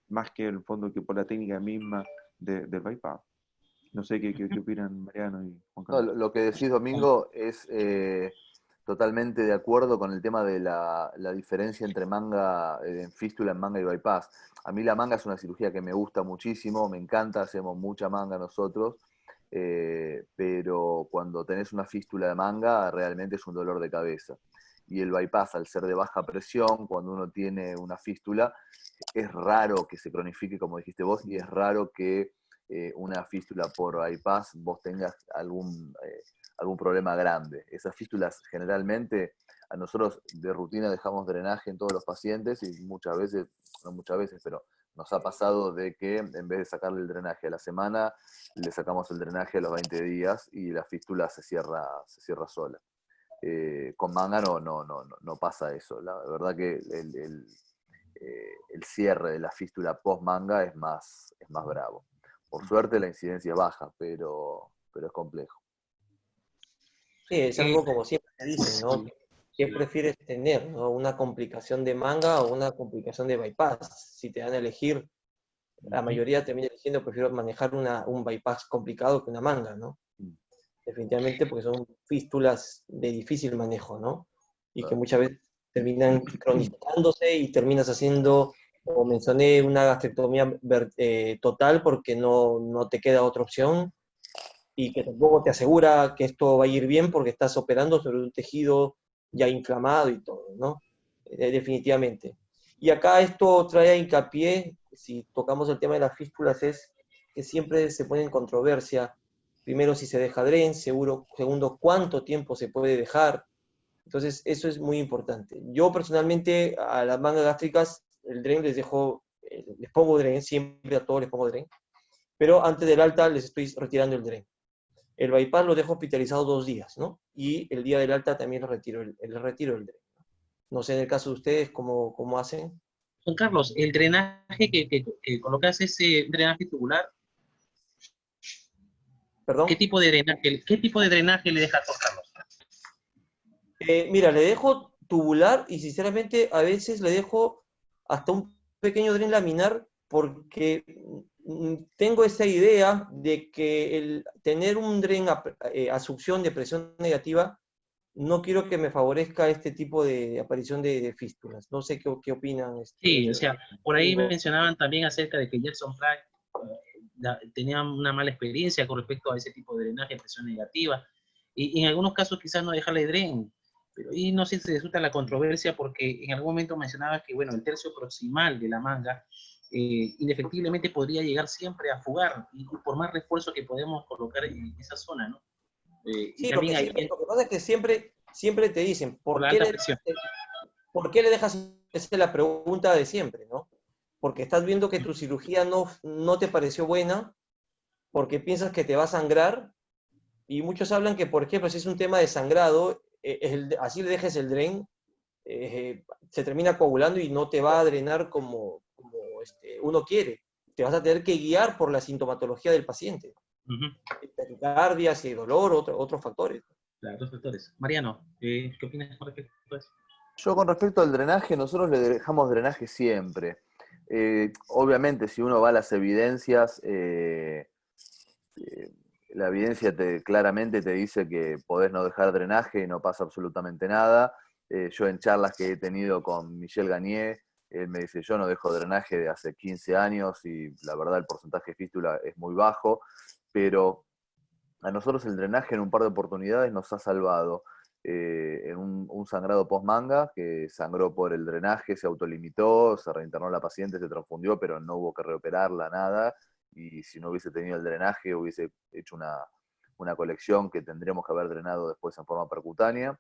más que en el fondo que por la técnica misma del bypass. No sé qué opinan Mariano y Juan No, Carlos. lo que decís, Domingo, es totalmente de acuerdo con el tema de la diferencia entre manga, fístula en manga y bypass. A mí la manga es una cirugía que me gusta muchísimo, me encanta, hacemos mucha manga nosotros, pero cuando tenés una fístula de manga realmente es un dolor de cabeza. Y el bypass, al ser de baja presión, cuando uno tiene una fístula, es raro que se cronifique, como dijiste vos, y es raro que una fístula por bypass vos tengas algún problema grande. Esas fístulas generalmente, a nosotros de rutina dejamos drenaje en todos los pacientes y muchas veces, no muchas veces, pero nos ha pasado de que en vez de sacarle el drenaje a la semana, le sacamos el drenaje a los 20 días y la fístula se cierra sola. Con manga no pasa eso. La verdad que el cierre de la fístula post manga es más bravo. Por suerte la incidencia es baja, pero es complejo. Sí, es algo como siempre te dicen, ¿no? ¿Qué prefieres tener, ¿no? ¿Una complicación de manga o una complicación de bypass? Si te dan a elegir, la mayoría termina eligiendo, prefiero manejar un bypass complicado que una manga, ¿no? Definitivamente porque son fístulas de difícil manejo, ¿no? Y que muchas veces terminan cronificándose y terminas haciendo, como mencioné, una gastrectomía total porque no te queda otra opción y que tampoco te asegura que esto va a ir bien porque estás operando sobre un tejido ya inflamado y todo, ¿no? Definitivamente. Y acá esto trae a hincapié, si tocamos el tema de las fístulas, es que siempre se pone en controversia, primero si se deja DREN, segundo cuánto tiempo se puede dejar. Entonces eso es muy importante. Yo personalmente a las mangas gástricas, el DREN les pongo DREN, siempre a todos les pongo DREN, pero antes del alta les estoy retirando el DREN. El bypass lo dejo hospitalizado 2 días, ¿no? Y el día del alta también le retiro el DREN. No sé en el caso de ustedes cómo hacen. Juan Carlos, el drenaje que colocas es drenaje tubular. ¿Perdón? ¿Qué tipo de drenaje le dejas, Juan Carlos? Mira, le dejo tubular y sinceramente a veces le dejo hasta un pequeño DREN laminar porque tengo esa idea de que el tener un DREN a succión de presión negativa no quiero que me favorezca este tipo de aparición de fístulas. No sé qué opinan. Sí, o sea, por ahí mencionaban también acerca de que Jackson Pratt tenía una mala experiencia con respecto a ese tipo de drenaje de presión negativa, y en algunos casos quizás no dejarle DREN, pero ahí no sé si resulta la controversia porque en algún momento mencionaba que, bueno, el tercio proximal de la manga indefectiblemente podría llegar siempre a fugar, y por más refuerzo que podemos colocar en esa zona, ¿no? Y Sí, lo también que pasa es que siempre te dicen, por la alta presión. ¿por qué le dejas? Esa es la pregunta de siempre, ¿no? Porque estás viendo que tu cirugía no te pareció buena, porque piensas que te va a sangrar, y muchos hablan que, por ejemplo, si es un tema de sangrado, así le dejes el DREN, se termina coagulando y no te va a drenar como uno quiere. Te vas a tener que guiar por la sintomatología del paciente. Taquicardias y dolor, otros factores. Claro, dos factores. Mariano, ¿qué opinas con respecto a eso? Yo con respecto al drenaje, nosotros le dejamos drenaje siempre. Obviamente, si uno va a las evidencias, la evidencia claramente te dice que podés no dejar drenaje y no pasa absolutamente nada. Yo en charlas que he tenido con Michel Gagné, él me dice, yo no dejo drenaje de hace 15 años y la verdad el porcentaje de fístula es muy bajo, pero a nosotros el drenaje en un par de oportunidades nos ha salvado. En un sangrado post-manga, que sangró por el drenaje, se autolimitó, se reinternó la paciente, se transfundió, pero no hubo que reoperarla, nada, y si no hubiese tenido el drenaje, hubiese hecho una colección que tendríamos que haber drenado después en forma percutánea.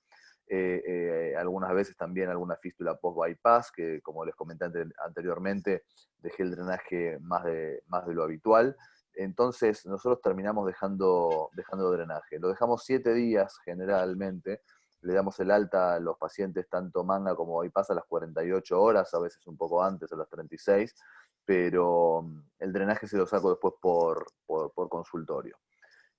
Algunas veces también alguna fístula post-bypass, que como les comenté anteriormente, dejé el drenaje más de lo habitual. Entonces nosotros terminamos dejando drenaje. Lo dejamos 7 días generalmente. Le damos el alta a los pacientes tanto manga como bypass a las 48 horas, a veces un poco antes, a las 36. pero el drenaje se lo saco después por consultorio.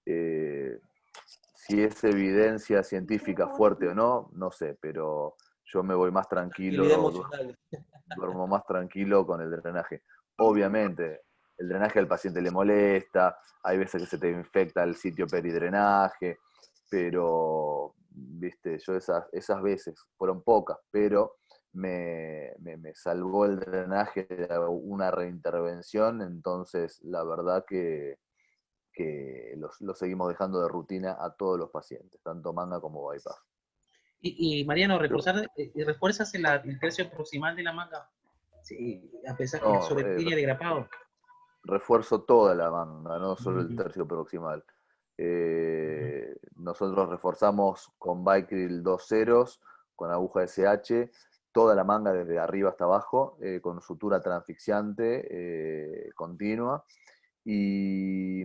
Si es evidencia científica fuerte o no, no sé, pero yo me voy más Tranquilidad tranquilo, emocional. duermo más tranquilo con el drenaje. Obviamente, el drenaje al paciente le molesta, hay veces que se te infecta el sitio peridrenaje, pero, viste, yo esas veces, fueron pocas, pero me salvó el drenaje de una reintervención, entonces la verdad que lo seguimos dejando de rutina a todos los pacientes, tanto manga como bypass. Y Mariano, ¿refuerzas el tercio proximal de la manga? Sí, a pesar de No, sobre línea de grapado. refuerzo toda la manga, no solo el Ujú. tercio proximal. Nosotros reforzamos con Vicryl 2 ceros, con aguja SH, toda la manga desde arriba hasta abajo, con sutura transfixiante continua. Y,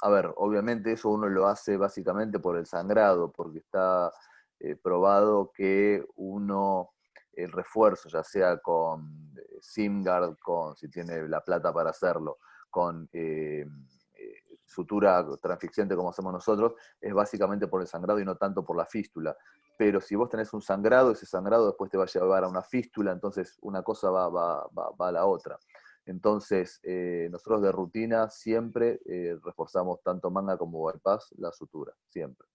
a ver, obviamente eso uno lo hace básicamente por el sangrado, porque está probado que el refuerzo, ya sea con SimGuard, si tiene la plata para hacerlo, con sutura transfixiante como hacemos nosotros, es básicamente por el sangrado y no tanto por la fístula. Pero si vos tenés un sangrado, ese sangrado después te va a llevar a una fístula, entonces una cosa va a la otra. Entonces, nosotros de rutina siempre reforzamos tanto manga como bypass la sutura, siempre.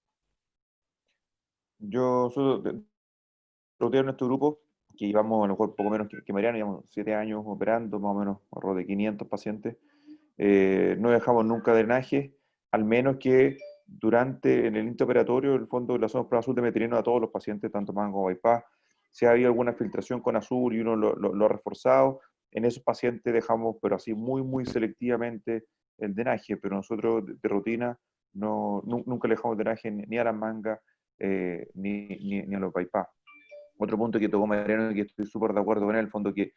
Yo soy de nuestro grupo, que llevamos a lo mejor poco menos que Mariano, llevamos 7 años operando, más o menos alrededor de 500 pacientes. No dejamos nunca drenaje, al menos que en el intraoperatorio, en el fondo, le hacemos prueba azul de metileno a todos los pacientes, tanto manga como bypass. Si ha habido alguna filtración con azul y uno lo ha reforzado, en esos pacientes dejamos, pero así muy, muy selectivamente, el drenaje, pero nosotros de rutina nunca le dejamos drenaje ni a las mangas ni a los bypass. Otro punto que tocó Mariano y que estoy súper de acuerdo con él, en el fondo, que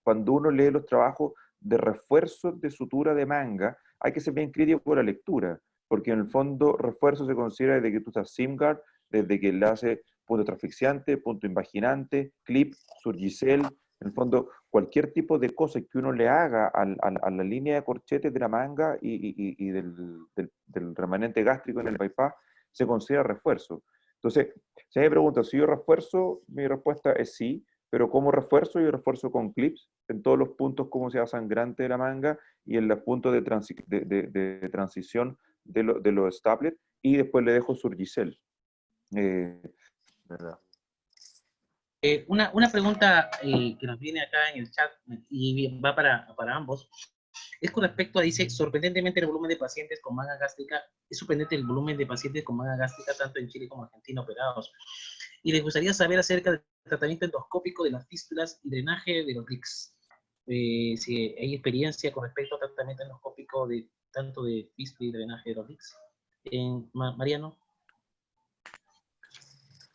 cuando uno lee los trabajos de refuerzo de sutura de manga, hay que ser bien crítico con la lectura, porque en el fondo refuerzo se considera desde que tú estás SimGuard, desde que le hace punto transfixiante, punto invaginante, clip, surgicel, en el fondo cualquier tipo de cosa que uno le haga a la línea de corchetes de la manga y del remanente gástrico en el bypass, se considera refuerzo. Entonces, si me preguntan si yo refuerzo, mi respuesta es sí, pero ¿cómo refuerzo? Yo refuerzo con clips en todos los puntos como sea sangrante de la manga y en los puntos de transición de los staplets, y después le dejo surgicel. ¿Verdad? Una pregunta que nos viene acá en el chat y va para ambos. Es con respecto a, dice, sorprendentemente el volumen de pacientes con manga gástrica, es sorprendente el volumen de pacientes con manga gástrica tanto en Chile como en Argentina operados. Y les gustaría saber acerca del tratamiento endoscópico de las fístulas y drenaje de los LICS. Si hay experiencia con respecto al tratamiento endoscópico de tanto de fístula y drenaje de los LICS. Mariano.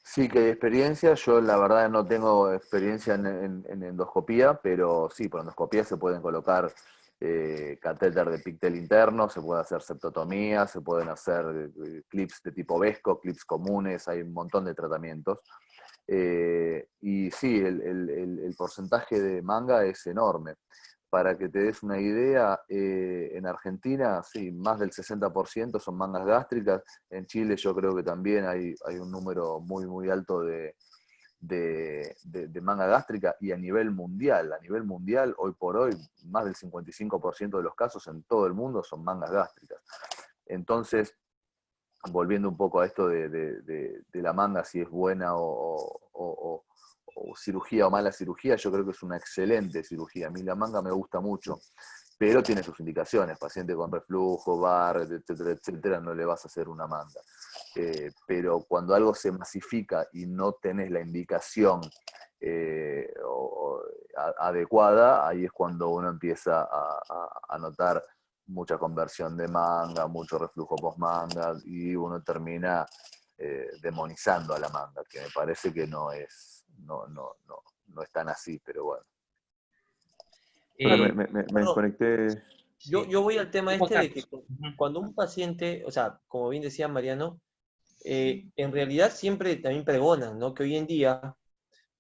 Sí, que de experiencia, yo la verdad no tengo experiencia en endoscopía, pero sí, por endoscopía se pueden colocar catéter de pictel interno, se puede hacer septotomía, se pueden hacer clips de tipo Vesco, clips comunes, hay un montón de tratamientos. Y sí, el porcentaje de manga es enorme. Para que te des una idea, en Argentina, sí, más del 60% son mangas gástricas. En Chile yo creo que también hay un número muy, muy alto de manga gástrica, y a nivel mundial, hoy por hoy, más del 55% de los casos en todo el mundo son mangas gástricas. Entonces, volviendo un poco a esto de la manga, si es buena o cirugía o mala cirugía, yo creo que es una excelente cirugía. A mí la manga me gusta mucho, pero tiene sus indicaciones. Paciente con reflujo, Barrett, etcétera, etcétera, no le vas a hacer una manga. Pero cuando algo se masifica y no tenés la indicación adecuada, ahí es cuando uno empieza a notar mucha conversión de manga, mucho reflujo post-manga, y uno termina demonizando a la manga, que me parece que no es tan así, pero bueno. Me desconecté. Yo voy al tema Juan de que Carlos. cuando un paciente, o sea, como bien decía Mariano, en realidad siempre también pregonan, ¿no? Que hoy en día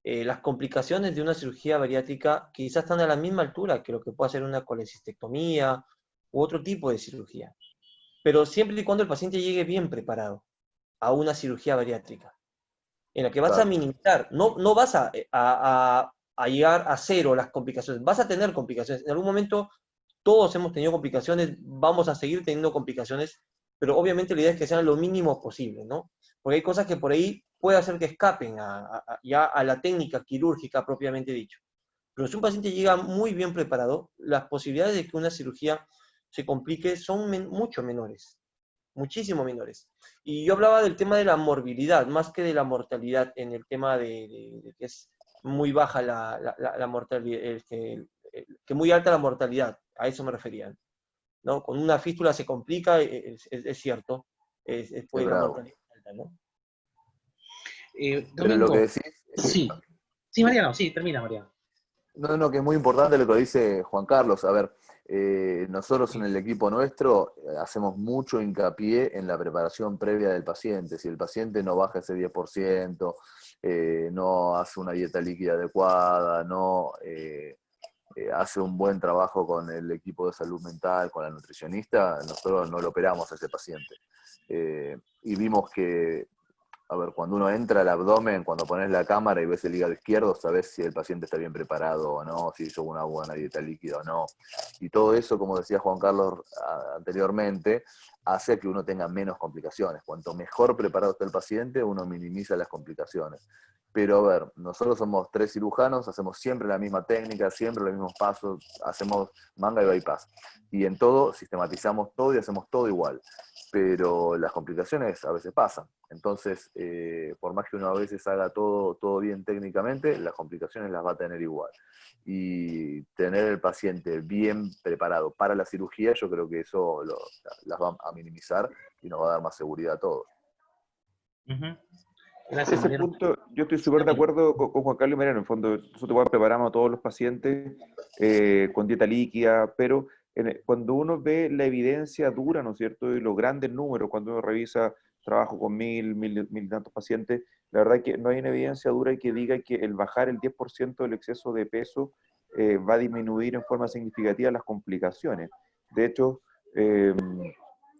las complicaciones de una cirugía bariátrica quizás están a la misma altura que lo que puede hacer una colecistectomía u otro tipo de cirugía. Pero siempre y cuando el paciente llegue bien preparado a una cirugía bariátrica, en la que vas a Claro. minimizar, no vas a llegar a cero las complicaciones, vas a tener complicaciones. En algún momento todos hemos tenido complicaciones, vamos a seguir teniendo complicaciones, pero obviamente la idea es que sean lo mínimo posible, ¿no? Porque hay cosas que por ahí puede hacer que escapen ya a la técnica quirúrgica propiamente dicho. Pero si un paciente llega muy bien preparado, las posibilidades de que una cirugía se complique son mucho menores, muchísimo menores. Y yo hablaba del tema de la morbilidad, más que de la mortalidad, en el tema de que es muy baja la mortalidad, que muy alta la mortalidad, a eso me refería, ¿no? Con una fístula se complica, es cierto, Qué pues la bravo. mortalidad es alta, ¿no? Pero lo que Domingo, decís, sí. Sí, Mariano, sí, termina, Mariano. no, que es muy importante lo que dice Juan Carlos. A ver, nosotros en el equipo nuestro hacemos mucho hincapié en la preparación previa del paciente. Si el paciente no baja ese 10%, no hace una dieta líquida adecuada, no hace un buen trabajo con el equipo de salud mental, con la nutricionista, nosotros no lo operamos a ese paciente. Y vimos que, a ver, cuando uno entra al abdomen, cuando pones la cámara y ves el hígado izquierdo, sabes si el paciente está bien preparado o no, si hizo una buena dieta líquida o no. Y todo eso, como decía Juan Carlos anteriormente, hace que uno tenga menos complicaciones. Cuanto mejor preparado está el paciente, uno minimiza las complicaciones. Pero a ver, nosotros somos 3 cirujanos, hacemos siempre la misma técnica, siempre los mismos pasos, hacemos manga y bypass. Y en todo sistematizamos todo y hacemos todo igual. Pero las complicaciones a veces pasan. Entonces, por más que uno a veces haga todo bien técnicamente, las complicaciones las va a tener igual. Y tener el paciente bien preparado para la cirugía, yo creo que eso las va a minimizar y nos va a dar más seguridad a todos. Gracias, Ese Mariano. punto, yo estoy Sí, súper de Domingo. acuerdo con Juan Carlos y Mariano. En el fondo, nosotros igual preparamos a todos los pacientes con dieta líquida, pero cuando uno ve la evidencia dura, ¿no es cierto? Y los grandes números, cuando uno revisa trabajo con mil y tantos pacientes, la verdad es que no hay una evidencia dura que diga que el bajar el 10% del exceso de peso va a disminuir en forma significativa las complicaciones. De hecho,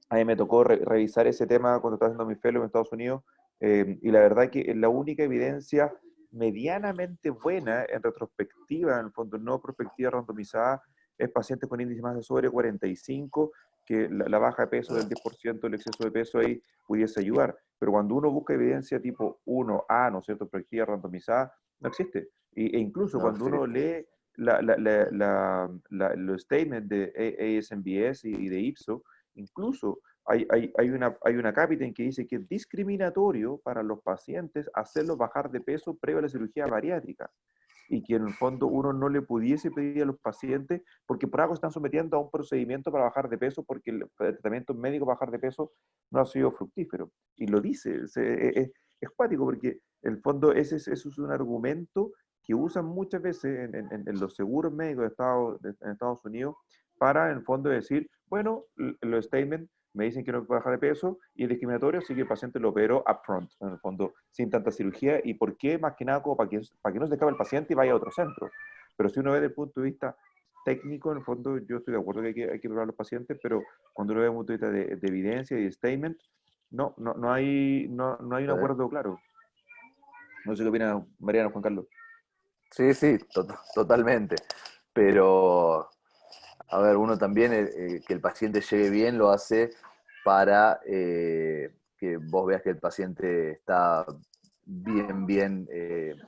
a mí me tocó revisar ese tema cuando estaba haciendo mi fellow en Estados Unidos, y la verdad que la única evidencia medianamente buena en retrospectiva, en el fondo no prospectiva randomizada, es pacientes con índice más de sobre 45, que la baja de peso del 10%, el exceso de peso ahí pudiese ayudar. Pero cuando uno busca evidencia tipo 1A, ¿no es cierto?, prospectiva randomizada, no existe. E incluso No cuando uno existe. lee los statements de ASMBS y de IPSO, incluso hay una cápita en que dice que es discriminatorio para los pacientes hacerlos bajar de peso previo a la cirugía bariátrica, y que en el fondo uno no le pudiese pedir a los pacientes, porque por algo están sometiendo a un procedimiento para bajar de peso, porque el tratamiento médico para bajar de peso no ha sido fructífero. Y lo dice, es cuático, porque en el fondo eso es un argumento que usan muchas veces en los seguros médicos en Estados Unidos para en el fondo decir, bueno, los statements me dicen que no puedo bajar de peso y es discriminatorio, así que el paciente lo operó upfront, en el fondo, sin tanta cirugía. ¿Y por qué? Más que nada como para que no se acabe el paciente y vaya a otro centro. Pero si uno ve desde el punto de vista técnico, en el fondo yo estoy de acuerdo que hay que preparar a los pacientes, pero cuando uno ve desde el punto de vista de evidencia y de statement, no hay un acuerdo claro. No sé qué opina Mariano, Juan Carlos. Sí, totalmente. Pero, a ver, uno también, que el paciente llegue bien, lo hace para que vos veas que el paciente está bien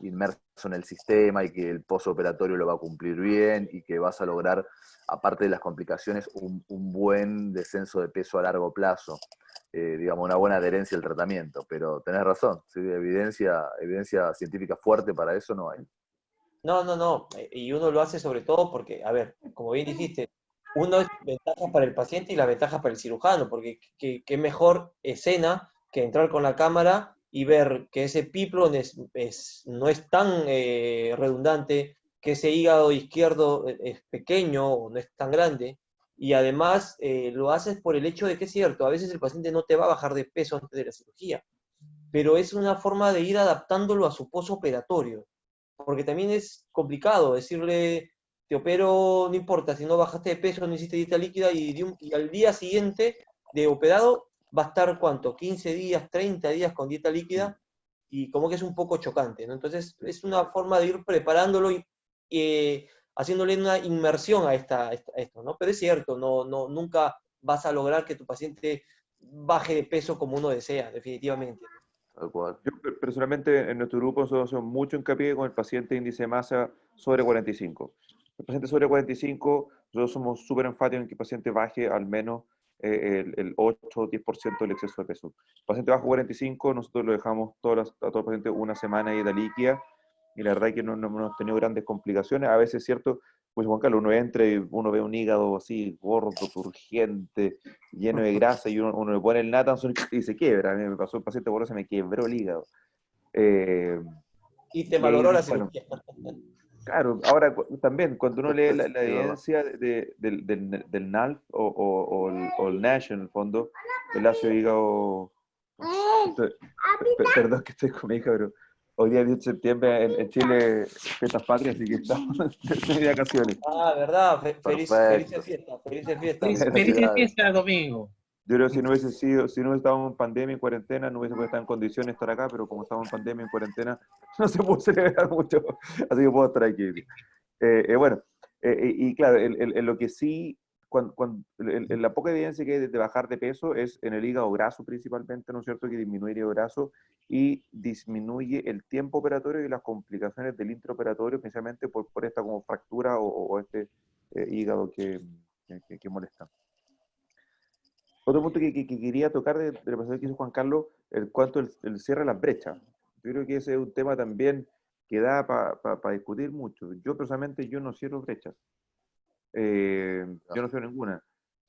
inmerso en el sistema y que el postoperatorio lo va a cumplir bien y que vas a lograr, aparte de las complicaciones, un buen descenso de peso a largo plazo. Digamos, una buena adherencia al tratamiento. Pero tenés razón, ¿sí? Evidencia científica fuerte para eso no hay. No, y uno lo hace sobre todo porque, a ver, como bien dijiste, uno es ventaja para el paciente y la ventaja para el cirujano, porque qué mejor escena que entrar con la cámara y ver que ese piplo no es tan redundante, que ese hígado izquierdo es pequeño o no es tan grande, y además lo haces por el hecho de que es cierto, a veces el paciente no te va a bajar de peso antes de la cirugía, pero es una forma de ir adaptándolo a su posoperatorio. porque también es complicado decirle, te opero, no importa, si no bajaste de peso, no hiciste dieta líquida, y al día siguiente de operado va a estar, ¿cuánto? 15 días, 30 días con dieta líquida, y como que es un poco chocante, ¿no? Entonces, es una forma de ir preparándolo y haciéndole una inmersión a esto, ¿no? Pero es cierto, nunca vas a lograr que tu paciente baje de peso como uno desea, definitivamente. Tal cual. Yo personalmente en nuestro grupo nosotros hacemos mucho hincapié con el paciente índice de masa sobre 45. El paciente sobre 45, nosotros somos súper enfáticos en que el paciente baje al menos el 8 o 10% del exceso de peso. El paciente bajo 45, nosotros lo dejamos a todos los pacientes una semana de dieta líquida, y la verdad es que no hemos tenido grandes complicaciones. A veces es cierto, pues Juan Carlos, uno entra y uno ve un hígado así gordo, turgente, lleno de grasa, y uno le pone el Natanson y se quiebra. A mí me pasó un paciente por eso, se me quebró el hígado. Y te Y ahí, valoró la bueno, cirugía. claro, ahora también cuando uno lee la Sí, verdad. evidencia del NALF o el NASH en el fondo, el ácido hígado... Perdón que estoy con mi hija, pero hoy día 10 de septiembre en Chile fiestas patrias, así que estamos de vacaciones. Ah, ¿verdad? Felices Perfecto. fiestas, felices fiestas. Felices Felicidades. fiestas, Domingo. Yo creo que si no hubiese sido, si no hubiese estado en pandemia, en cuarentena, no hubiese podido estar en condiciones de estar acá, pero como estamos en pandemia, en cuarentena, no se pudo celebrar mucho, así que puedo estar aquí. Bueno, y claro, en lo que sí, en la poca evidencia que hay de bajar de peso es en el hígado graso principalmente, ¿no es cierto?, que disminuye el hígado graso y disminuye el tiempo operatorio y las complicaciones del intraoperatorio, precisamente por esta como fractura o este hígado que molesta. Otro punto que quería tocar de la presentación que hizo Juan Carlos, el cuanto el cierre de las brechas. Yo creo que ese es un tema también que da para discutir mucho. Yo personalmente yo no cierro brechas. Yo no cierro ninguna.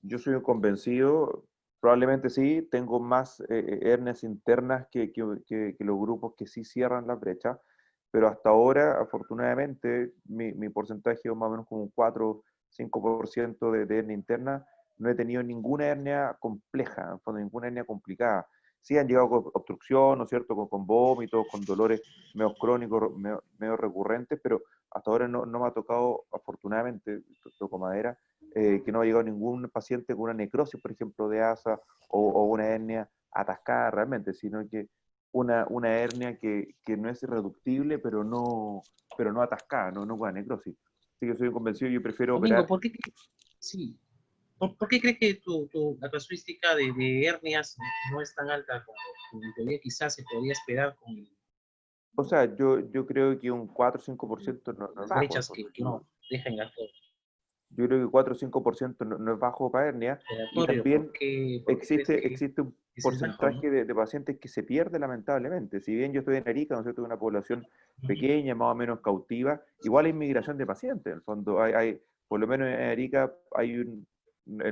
Yo soy un convencido, probablemente sí, tengo más hernias internas que los grupos que sí cierran las brechas, pero hasta ahora, afortunadamente, mi porcentaje es más o menos como un 4-5% de hernia interna. No he tenido ninguna hernia compleja, en fondo, ninguna hernia complicada. Sí han llegado con obstrucción, ¿no es cierto?, con vómitos, con dolores medio crónicos, medio recurrentes, pero hasta ahora no me ha tocado, afortunadamente, toco madera, que no ha llegado ningún paciente con una necrosis, por ejemplo, de asa o una hernia atascada realmente, sino que una hernia que no es irreductible, pero no atascada, no con una necrosis. Así que soy convencido, yo prefiero Domingo, operar. Sí, ¿por qué crees que la casuística de hernias no es tan alta como en teoría quizás se podría esperar con O sea, yo creo que un 4 o 5% no es las bajo. brechas que uno deja en acto Yo creo que 4 o 5% no es bajo para hernia. Y operatorio? también ¿Por qué crees que existe un es bajo, no? porcentaje de pacientes que se pierde lamentablemente. Si bien yo estoy en Arica, ¿no es cierto?, una población pequeña, más o menos cautiva, igual hay migración de pacientes. En el fondo, por lo menos en Arica, en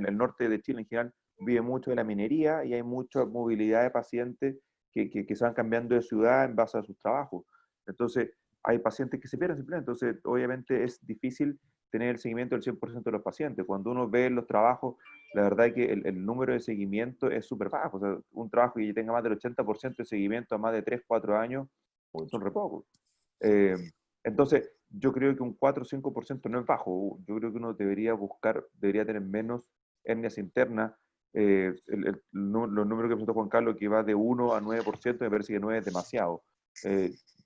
el norte de Chile en general, vive mucho de la minería y hay mucha movilidad de pacientes que se van cambiando de ciudad en base a sus trabajos. Entonces, hay pacientes que se pierden simplemente. Entonces, obviamente es difícil tener el seguimiento del 100% de los pacientes. Cuando uno ve los trabajos, la verdad es que el número de seguimiento es súper bajo. O sea, un trabajo que tenga más del 80% de seguimiento a más de 3, 4 años, pues son re pocos. Entonces, yo creo que un 4 o 5% no es bajo. Yo creo que uno debería tener menos hernias internas. Los números que presentó Juan Carlos, que va de 1 a 9%, me parece que 9 es demasiado.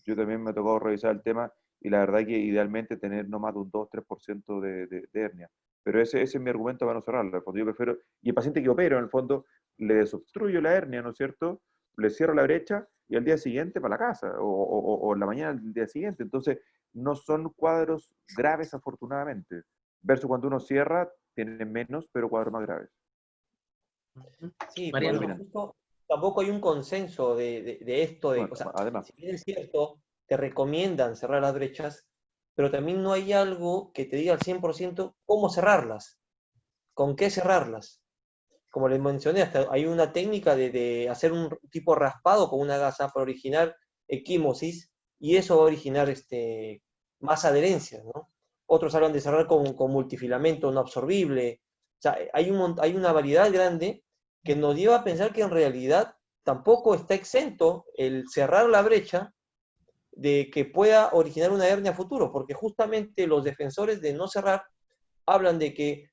Yo también me ha tocado revisar el tema y la verdad que idealmente tener no más de un 2-3% de hernia. Pero ese es mi argumento para no cerrarla. Cuando yo prefiero, y el paciente que opero, en el fondo, le desobstruyo la hernia, ¿no es cierto?, le cierro la brecha y al día siguiente para la casa, o en la mañana del día siguiente. Entonces, no son cuadros graves, afortunadamente. Versus cuando uno cierra, tiene menos, pero cuadros más graves. Sí, por Mariano, eso justo tampoco hay un consenso de esto. Bueno, O sea, además, si bien es cierto, te recomiendan cerrar las brechas, pero también no hay algo que te diga al 100% cómo cerrarlas, con qué cerrarlas. Como les mencioné, hasta hay una técnica de hacer un tipo raspado con una gasa para originar equimosis, y eso va a originar más adherencia, ¿no? Otros hablan de cerrar con multifilamento no absorbible. O sea, hay una variedad grande que nos lleva a pensar que en realidad tampoco está exento el cerrar la brecha de que pueda originar una hernia a futuro, porque justamente los defensores de no cerrar hablan de que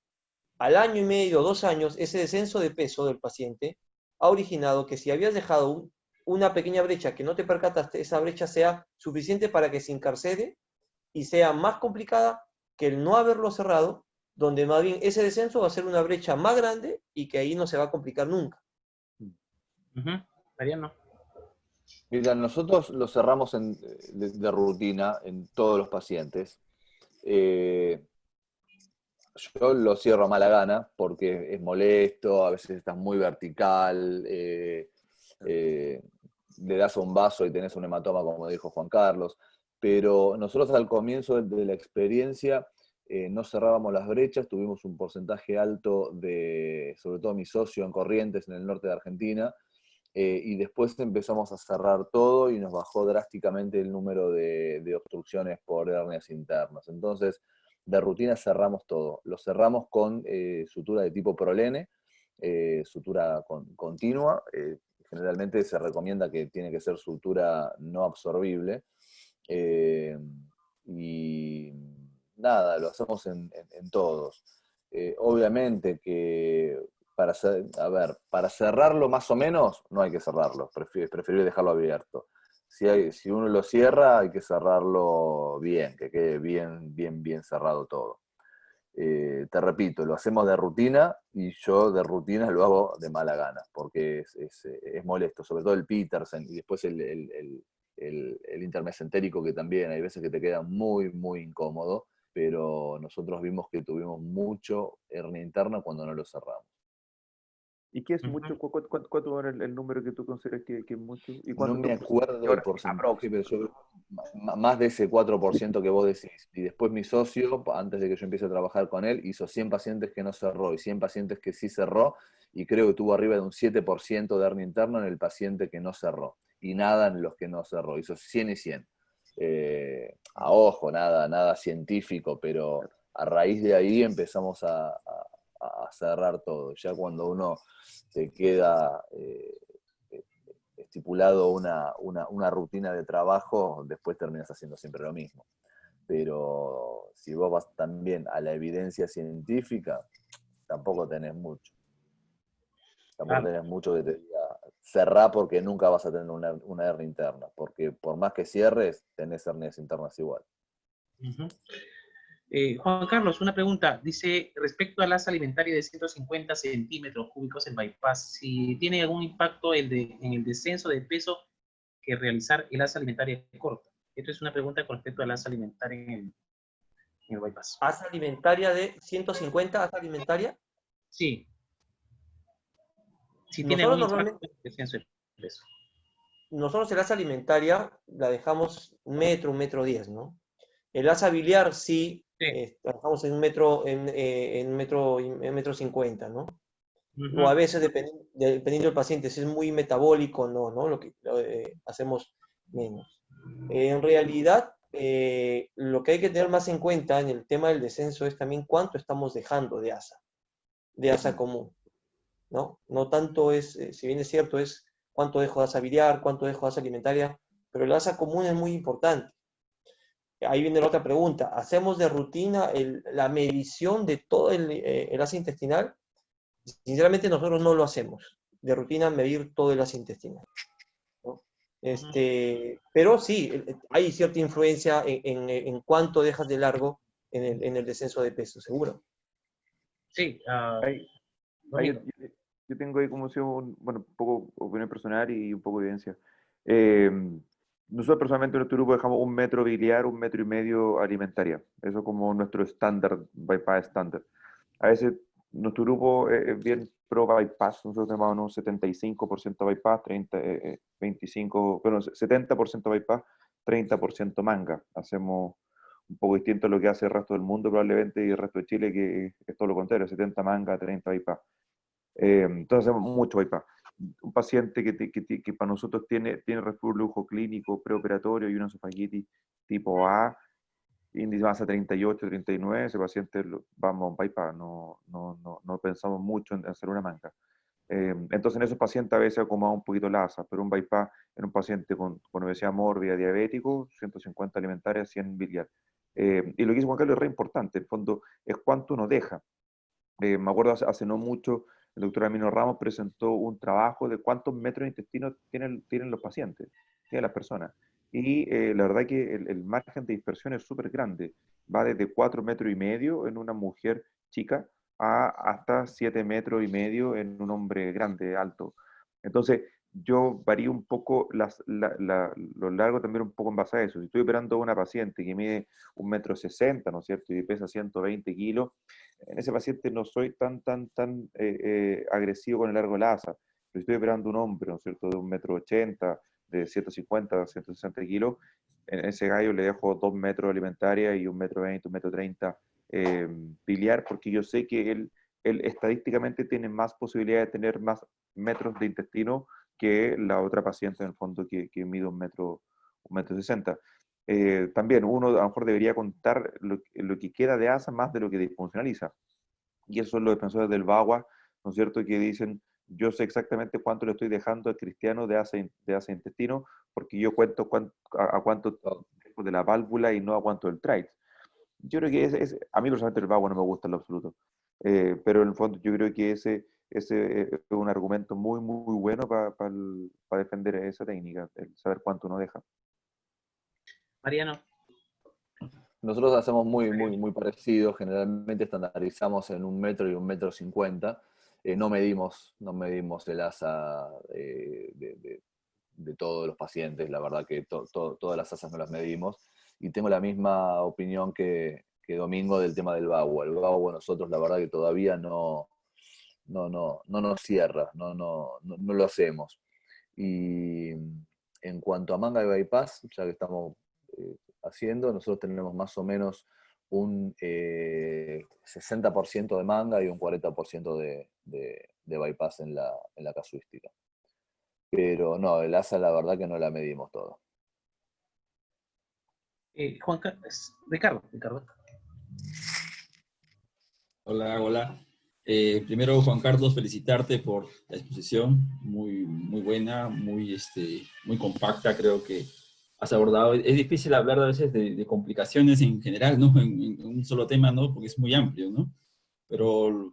al año y medio, 2 años, ese descenso de peso del paciente ha originado que si habías dejado una pequeña brecha que no te percataste, esa brecha sea suficiente para que se encarcere y sea más complicada que el no haberlo cerrado, donde más bien ese descenso va a ser una brecha más grande y que ahí no se va a complicar nunca. Mariano. Mira, nosotros lo cerramos de rutina en todos los pacientes. Yo lo cierro a mala gana porque es molesto, a veces estás muy vertical, le das un vaso y tenés un hematoma, como dijo Juan Carlos, pero nosotros al comienzo de la experiencia no cerrábamos las brechas, tuvimos un porcentaje alto de, sobre todo mi socio en Corrientes, en el norte de Argentina, y después empezamos a cerrar todo y nos bajó drásticamente el número de obstrucciones por hernias internas. Entonces, de rutina cerramos todo. Lo cerramos con sutura de tipo prolene, sutura continua. Generalmente se recomienda que tiene que ser sutura no absorbible. Y nada, lo hacemos en todos. Obviamente que para cerrarlo más o menos, no hay que cerrarlo, es preferible dejarlo abierto. Si uno lo cierra, hay que cerrarlo bien, que quede bien cerrado todo. Te repito, lo hacemos de rutina y yo de rutina lo hago de mala gana, porque es molesto, sobre todo el Petersen y después el intermesentérico, que también hay veces que te queda muy incómodo, pero nosotros vimos que tuvimos mucho hernia interna cuando no lo cerramos. ¿Y qué es mucho? ¿Cuánto era el número que tú consideras que es mucho? ¿Y No me acuerdo el porcentaje, pero yo más de ese 4% que vos decís. Y después mi socio, antes de que yo empiece a trabajar con él, hizo 100 pacientes que no cerró y 100 pacientes que sí cerró, y creo que tuvo arriba de un 7% de hernia interna en el paciente que no cerró. Y nada en los que no cerró. Hizo 100 y 100. A ojo, nada científico, pero a raíz de ahí empezamos a cerrar todo. Ya cuando uno te queda estipulado una rutina de trabajo, después terminas haciendo siempre lo mismo. Pero si vos vas también a la evidencia científica, tampoco tenés mucho. Tampoco tenés mucho que te diga, cerrá porque nunca vas a tener una hernia interna, porque por más que cierres, tenés hernias internas igual. Juan Carlos, una pregunta. Dice, respecto al asa alimentaria de 150 centímetros cúbicos en bypass, si tiene algún impacto en el descenso de peso que realizar el asa alimentaria corta. Esto es una pregunta con respecto al asa alimentaria en el bypass. ¿Asa alimentaria de 150, asa alimentaria? Sí. Si tiene Nosotros algún impacto normalmente, en el descenso de peso. nosotros el asa alimentaria la dejamos 1 metro, 1,10 m, ¿no? El asa biliar sí, trabajamos en 1,50 m, ¿no? O a veces, dependiendo del paciente, si es muy metabólico, no, hacemos menos. En realidad, lo que hay que tener más en cuenta en el tema del descenso es también cuánto estamos dejando de asa común, ¿no? No tanto es, si bien es cierto, es cuánto dejo de asa biliar, cuánto dejo de asa alimentaria, pero el asa común es muy importante. Ahí viene la otra pregunta. ¿Hacemos de rutina la medición de todo el asa intestinal? Sinceramente nosotros no lo hacemos. De rutina medir todo el asa intestinal, ¿no? Pero sí, hay cierta influencia en cuánto dejas de largo en el descenso de peso, seguro. Sí. Yo tengo ahí como si un poco opinión personal y un poco de evidencia. Nosotros personalmente en nuestro grupo dejamos 1 metro biliar, 1,5 metros alimentaria. Eso como nuestro estándar, bypass estándar. A veces nuestro grupo es bien pro bypass. Nosotros tenemos unos 75% bypass, 70% bypass, 30% manga. Hacemos un poco distinto a lo que hace el resto del mundo probablemente y el resto de Chile, que es todo lo contrario, 70 manga, 30 bypass. Entonces hacemos mucho bypass. Un paciente que para nosotros tiene reflujo clínico preoperatorio y una esofagitis tipo A, índice masa 38, 39, ese paciente vamos a un bypass, no pensamos mucho en hacer una manga. Entonces en esos pacientes a veces acomoda un poquito la asa, pero un bypass en un paciente con obesidad mórbida, diabético, 150 alimentaria, 100 biliar. Y lo que dice Juan Carlos es re importante, en el fondo, es cuánto uno deja. Me acuerdo hace no mucho, el doctor Amino Ramos presentó un trabajo de cuántos metros de intestino tienen los pacientes, tienen las personas. Y la verdad que el margen de dispersión es súper grande. Va desde 4,5 metros en una mujer chica a hasta 7,5 metros en un hombre grande, alto. Entonces, yo varío un poco lo largo también un poco en base a eso. Si estoy operando a una paciente que mide 1,60 m, ¿no es cierto? Y pesa 120 kilos, en ese paciente no soy tan agresivo con el largo de la asa. Pero si estoy operando a un hombre, ¿no es cierto? De 1,80 m, de 150 a 160 kilos, en ese gallo le dejo 2 metros alimentaria y 1,20 m, 1,30 m biliar, porque yo sé que él estadísticamente tiene más posibilidad de tener más metros de intestino que la otra paciente en el fondo que mide 1,60 m. También uno a lo mejor debería contar lo que queda de asa más de lo que disfuncionaliza. Y eso son los defensores del VAWA, ¿no es cierto?, que dicen, yo sé exactamente cuánto le estoy dejando al cristiano de asa intestino, porque yo cuento a cuánto de la válvula y no a cuánto del TRITE. Yo creo que a mí personalmente el VAWA no me gusta en lo absoluto, pero en el fondo yo creo que ese es un argumento muy, muy bueno para defender esa técnica, el saber cuánto uno deja. Mariano. Nosotros hacemos muy parecido, generalmente estandarizamos en 1 metro y 1,50 m. No medimos el asa de todos los pacientes, la verdad que todas las asas no las medimos, y tengo la misma opinión que Domingo del tema del VAWA. El VAWA nosotros la verdad que todavía no nos cierra, no lo hacemos. Y en cuanto a manga de bypass, ya que estamos haciendo, nosotros tenemos más o menos un 60% de manga y un 40% de bypass en la casuística. Pero no, el asa la verdad que no la medimos todo. Ricardo. Hola. Primero, Juan Carlos, felicitarte por la exposición, muy buena, muy compacta, creo que has abordado. Es difícil hablar a veces de complicaciones en general, ¿no? En un solo tema, ¿no? Porque es muy amplio, ¿no? Pero lo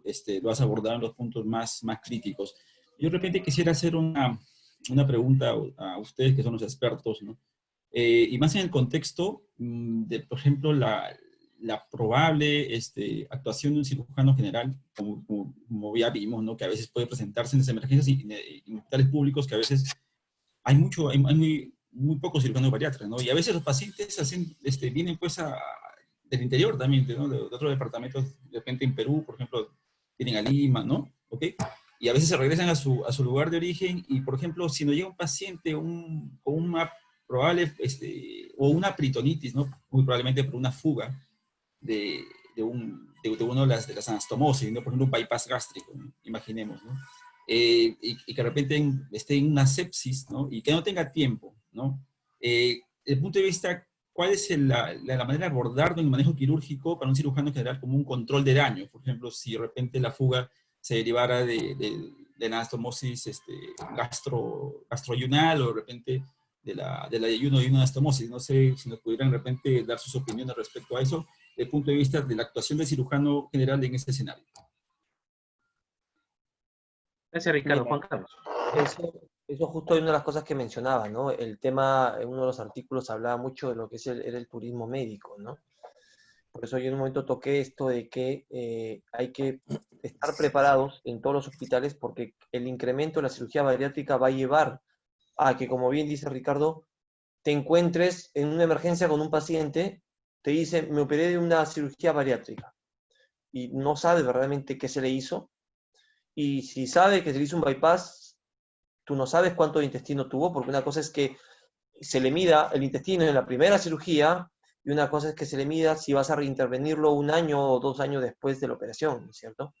has abordado en los puntos más críticos. Yo de repente quisiera hacer una pregunta a ustedes que son los expertos, ¿no? Y más en el contexto de, por ejemplo, la probable actuación de un cirujano general, como ya vimos, ¿no? Que a veces puede presentarse en las emergencias y en hospitales públicos, que a veces hay muy pocos cirujanos bariátricos, ¿no? Y a veces los pacientes vienen pues del interior también, ¿no? De otros departamentos, de repente en Perú, por ejemplo, vienen a Lima, ¿no? ¿Ok? Y a veces se regresan a su lugar de origen y, por ejemplo, si no llega un paciente con una probable, o una peritonitis, ¿no? Muy probablemente por una fuga de uno de las anastomosis, ¿no? Por ejemplo, un bypass gástrico, ¿no? Imaginemos, ¿no? Y que de repente esté en una sepsis, ¿no? Y que no tenga tiempo, ¿no? Desde el punto de vista, ¿cuál es la manera de abordarlo en el manejo quirúrgico para un cirujano general como un control de daño? Por ejemplo, si de repente la fuga se derivara de la anastomosis gastroyunal o de repente de la ayuno de una anastomosis. No sé si nos pudieran de repente dar sus opiniones respecto a eso, desde el punto de vista de la actuación del cirujano general en este escenario. Gracias, Ricardo. Mira, Juan Carlos. Eso justo es una de las cosas que mencionaba, ¿no? El tema, en uno de los artículos hablaba mucho de lo que era el turismo médico, ¿no? Por eso yo en un momento toqué esto de que hay que estar preparados en todos los hospitales porque el incremento de la cirugía bariátrica va a llevar a que, como bien dice Ricardo, te encuentres en una emergencia con un paciente, te dice, me operé de una cirugía bariátrica y no sabe verdaderamente qué se le hizo, y si sabe que se le hizo un bypass, tú no sabes cuánto intestino tuvo, porque una cosa es que se le mida el intestino en la primera cirugía y una cosa es que se le mida si vas a reintervenirlo 1 año o 2 años después de la operación, ¿no es cierto?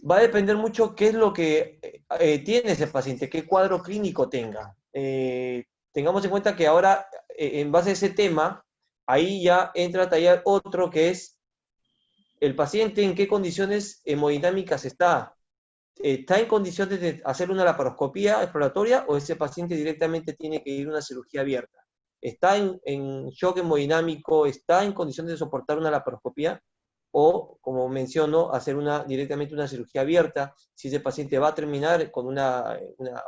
Va a depender mucho qué es lo que tiene ese paciente, qué cuadro clínico tenga. Tengamos en cuenta que ahora, en base a ese tema, ahí ya entra a tallar otro que es el paciente en qué condiciones hemodinámicas está. ¿está en condiciones de hacer una laparoscopía exploratoria o ese paciente directamente tiene que ir a una cirugía abierta? ¿Está en shock hemodinámico? ¿Está en condiciones de soportar una laparoscopía? O, como menciono, hacer directamente una cirugía abierta, si ese paciente va a terminar con una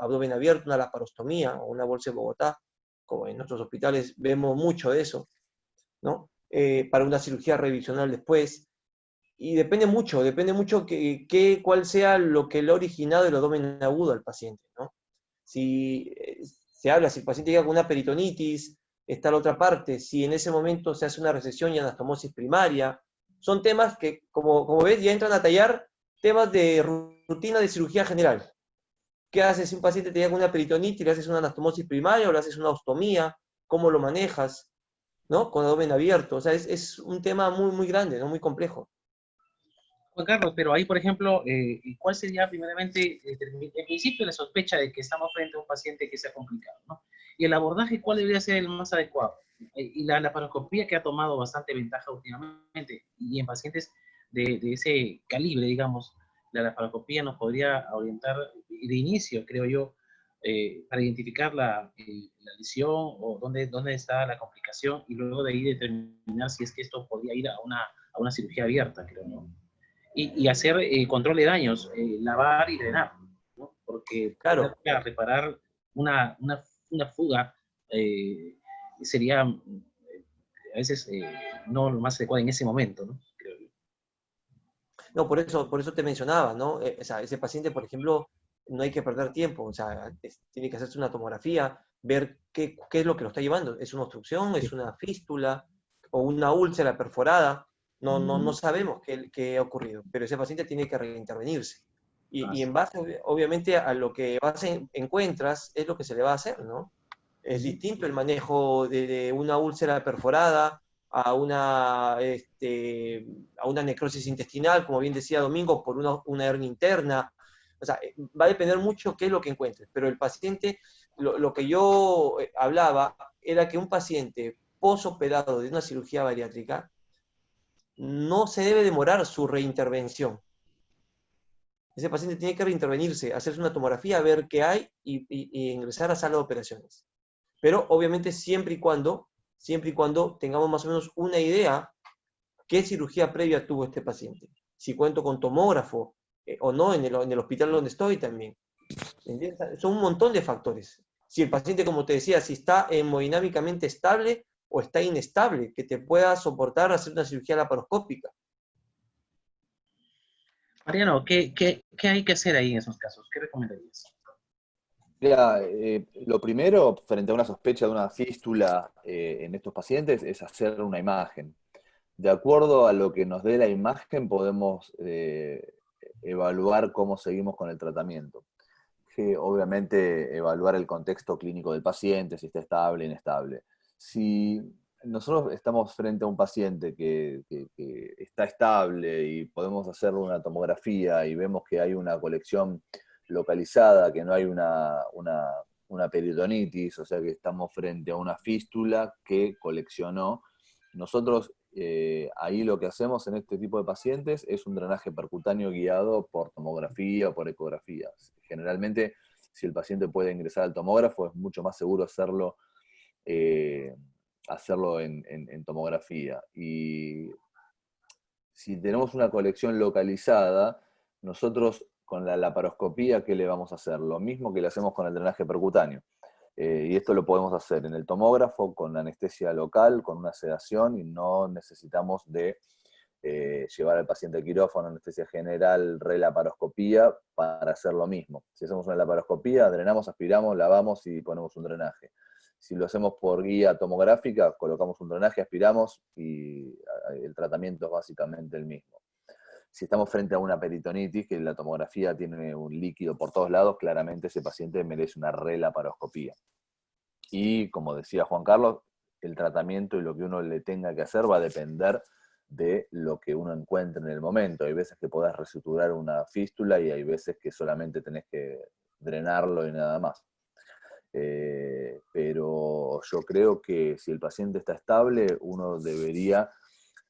abdomen abierto, una laparostomía o una bolsa de Bogotá, como en nuestros hospitales vemos mucho de eso, ¿no? Para una cirugía revisional después. Y depende mucho cuál sea lo que le ha originado el abdomen agudo al paciente, ¿no? Si se habla, si el paciente llega con una peritonitis, está la otra parte, si en ese momento se hace una resección y anastomosis primaria, son temas que, como ves, ya entran a tallar temas de rutina de cirugía general. ¿Qué haces si un paciente te llega con una peritonitis, le haces una anastomosis primaria o le haces una ostomía? ¿Cómo lo manejas? ¿No? Con abdomen abierto. O sea, es un tema muy, muy grande, ¿no? Muy complejo. Juan Carlos, pero ahí, por ejemplo, ¿cuál sería primeramente, en principio, la sospecha de que estamos frente a un paciente que se ha complicado, ¿no? Y el abordaje, ¿cuál debería ser el más adecuado? Y la laparoscopía que ha tomado bastante ventaja últimamente, y en pacientes de ese calibre, digamos, la laparoscopía nos podría orientar de inicio, creo yo, para identificar la lesión o dónde está la complicación, y luego de ahí determinar si es que esto podría ir a una cirugía abierta, creo, ¿no? Y hacer control de daños, lavar y drenar, ¿no? Porque Claro. reparar una fuga sería a veces no lo más adecuado en ese momento, ¿no? Creo yo. No, por eso te mencionaba, ¿no? O sea, ese paciente, por ejemplo, no hay que perder tiempo, o sea, tiene que hacerse una tomografía, ver qué es lo que lo está llevando. ¿Es una obstrucción? ¿Es una fístula? ¿O una úlcera perforada? No sabemos qué ha ocurrido, pero ese paciente tiene que reintervenirse. Y en base, obviamente, a lo que encuentras, es lo que se le va a hacer, ¿no? Es distinto el manejo de una úlcera perforada a una necrosis intestinal, como bien decía Domingo, por una hernia interna. O sea, va a depender mucho qué es lo que encuentres, pero el paciente, lo que yo hablaba era que un paciente posoperado de una cirugía bariátrica no se debe demorar su reintervención. Ese paciente tiene que reintervenirse, hacerse una tomografía, ver qué hay y ingresar a sala de operaciones. Pero obviamente siempre y cuando tengamos más o menos una idea qué cirugía previa tuvo este paciente. Si cuento con tomógrafo o no en el hospital donde estoy también. ¿Entiendes? Son un montón de factores. Si el paciente, como te decía, si está hemodinámicamente estable o está inestable, que te pueda soportar hacer una cirugía laparoscópica. Mariano, ¿qué hay que hacer ahí en esos casos? ¿Qué recomendarías? Mira, lo primero, frente a una sospecha de una fístula en estos pacientes, es hacer una imagen. De acuerdo a lo que nos dé la imagen, podemos evaluar cómo seguimos con el tratamiento. Obviamente, evaluar el contexto clínico del paciente, si está estable, inestable. Si nosotros estamos frente a un paciente que está estable y podemos hacerle una tomografía y vemos que hay una colección localizada, que no hay una peritonitis, o sea que estamos frente a una fístula que coleccionó, nosotros ahí lo que hacemos en este tipo de pacientes es un drenaje percutáneo guiado por tomografía o por ecografía. Generalmente, si el paciente puede ingresar al tomógrafo, es mucho más seguro hacerlo en tomografía. Y si tenemos una colección localizada, nosotros con la laparoscopía, ¿qué le vamos a hacer? Lo mismo que le hacemos con el drenaje percutáneo. Y esto lo podemos hacer en el tomógrafo, con anestesia local, con una sedación, y no necesitamos de llevar al paciente al quirófano, anestesia general, relaparoscopía, para hacer lo mismo. Si hacemos una laparoscopía, drenamos, aspiramos, lavamos y ponemos un drenaje. Si lo hacemos por guía tomográfica, colocamos un drenaje, aspiramos y el tratamiento es básicamente el mismo. Si estamos frente a una peritonitis, que la tomografía tiene un líquido por todos lados, claramente ese paciente merece una relaparoscopía. Y como decía Juan Carlos, el tratamiento y lo que uno le tenga que hacer va a depender de lo que uno encuentre en el momento. Hay veces que podés resuturar una fístula y hay veces que solamente tenés que drenarlo y nada más. Pero yo creo que si el paciente está estable, uno debería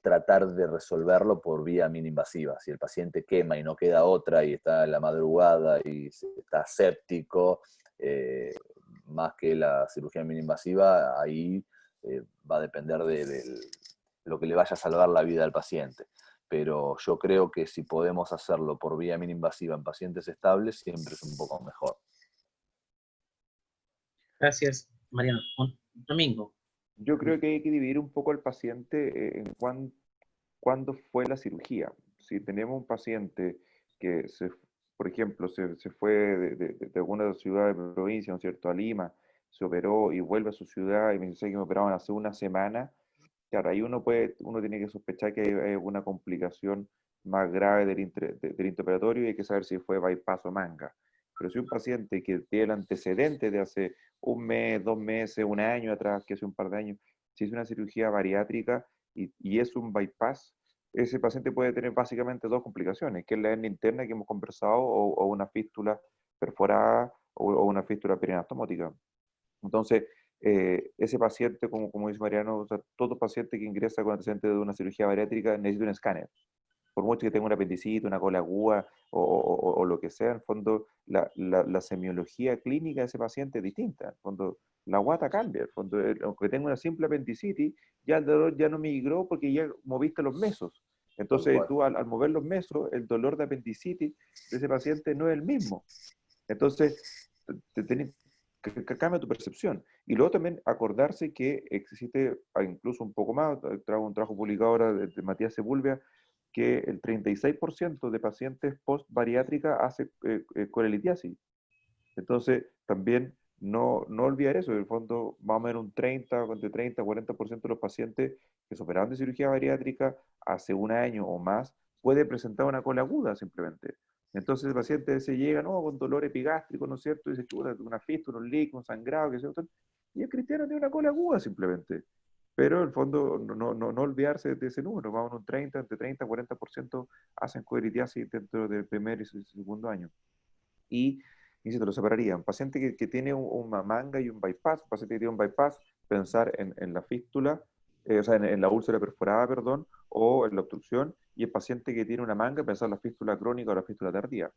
tratar de resolverlo por vía mini-invasiva. Si el paciente quema y no queda otra y está en la madrugada y está séptico, más que la cirugía mini-invasiva, ahí va a depender de lo que le vaya a salvar la vida al paciente. Pero yo creo que si podemos hacerlo por vía mini-invasiva en pacientes estables, siempre es un poco mejor. Gracias, Mariano. Domingo. Yo creo que hay que dividir un poco al paciente en cuándo fue la cirugía. Si tenemos un paciente que, por ejemplo, se fue de alguna ciudad de provincia, ¿no es cierto?, a Lima, se operó y vuelve a su ciudad y me dice que me operaban hace una semana, claro, ahí uno tiene que sospechar que hay alguna complicación más grave del intraoperatorio y hay que saber si fue bypass o manga. Pero si un paciente que tiene el antecedente de hace un mes, 2 meses, un año atrás, que hace un par de años, si es una cirugía bariátrica y es un bypass, ese paciente puede tener básicamente dos complicaciones, que es la hernia interna que hemos conversado o una fístula perforada o una fístula perianastomótica. Entonces, ese paciente, como dice Mariano, o sea, todo paciente que ingresa con antecedentes de una cirugía bariátrica necesita un escáner. Por mucho que tenga un apendicitis, una cola aguda o lo que sea, en el fondo la semiología clínica de ese paciente es distinta. En el fondo, la guata cambia. En el fondo, aunque tenga una simple apendicitis, ya el dolor ya no migró porque ya moviste los mesos. Entonces, tú al mover los mesos, el dolor de apendicitis de ese paciente no es el mismo. Entonces, cambia tu percepción. Y luego también acordarse que existe, incluso un poco más, traigo un trabajo publicado ahora de Matías Sepúlveda, que el 36% de pacientes post-bariátrica hace colelitiasis. Entonces, también no olvidar eso. En el fondo, más o menos entre 30 y 40% de los pacientes que se operaron de cirugía bariátrica hace un año o más, puede presentar una cola aguda simplemente. Entonces el paciente se llega, ¿no?, con dolor epigástrico, ¿no es cierto? Y dice, chuta, una fístula, un líquido, un sangrado, qué sé yo. Y el cristiano tiene una cola aguda simplemente. Pero en el fondo, no olvidarse de ese número. Vamos a un 30, entre 30 y 40% hacen coelitiasis dentro del primer y segundo año. Y te lo separaría. Un paciente que tiene una manga y un bypass, un paciente que tiene un bypass, pensar en la fístula, o sea, en la úlcera perforada, perdón, o en la obstrucción, y el paciente que tiene una manga, pensar en la fístula crónica o la fístula tardía.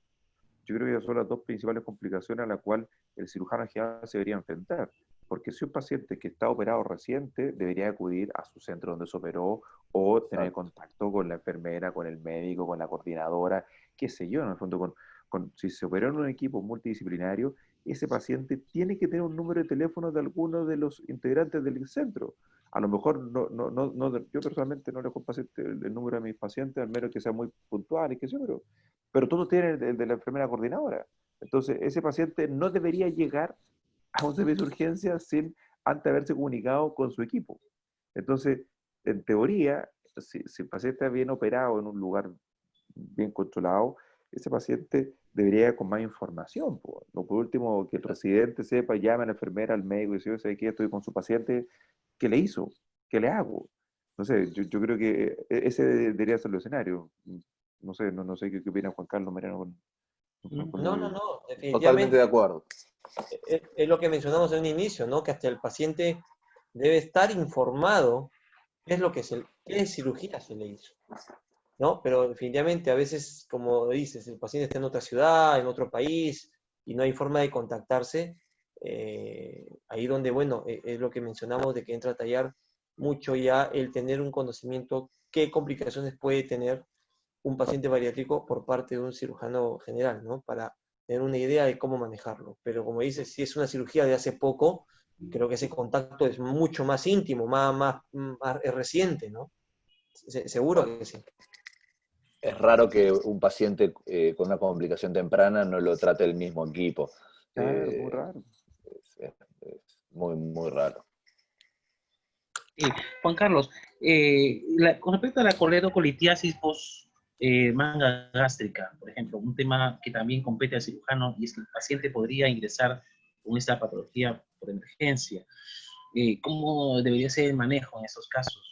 Yo creo que esas son las dos principales complicaciones a las cuales el cirujano general se debería enfrentar. Porque si un paciente que está operado reciente, debería acudir a su centro donde se operó o tener contacto con la enfermera, con el médico, con la coordinadora, qué sé yo, en el fondo, si se operó en un equipo multidisciplinario, ese paciente tiene que tener un número de teléfono de alguno de los integrantes del centro. A lo mejor yo personalmente no le comparto el número de mis pacientes, al menos que sea muy puntual y qué sé yo, pero todos tienen el de la enfermera coordinadora. Entonces, ese paciente no debería llegar a un servicio de urgencia sin antes haberse comunicado con su equipo. Entonces, en teoría, si el paciente está bien operado en un lugar bien controlado, ese paciente debería ir con más información. No, por último, que el residente sepa, llame a la enfermera, al médico y dice, ¿sabe qué? Estoy con su paciente, ¿qué le hizo? ¿Qué le hago? No sé, yo creo que ese debería ser el escenario. No sé, no sé qué opina Juan Carlos Mariano. No, Totalmente definitivamente de acuerdo. es lo que mencionamos en un inicio, ¿no? Que hasta el paciente debe estar informado qué qué cirugía se le hizo, ¿no? Pero definitivamente a veces, como dices, el paciente está en otra ciudad, en otro país, y no hay forma de contactarse, ahí donde, bueno, es lo que mencionamos de que entra a tallar mucho ya el tener un conocimiento, qué complicaciones puede tener un paciente bariátrico por parte de un cirujano general, ¿no? Para tener una idea de cómo manejarlo. Pero como dices, si es una cirugía de hace poco, creo que ese contacto es mucho más íntimo, más reciente, ¿no? Seguro que sí. Es raro que un paciente con una complicación temprana no lo trate el mismo equipo. Claro, muy raro. Es muy, muy raro. Juan Carlos, con respecto a la coledocolitiasis post manga gástrica, por ejemplo, un tema que también compete al cirujano y es que el paciente podría ingresar con esta patología por emergencia. ¿Cómo debería ser el manejo en estos casos?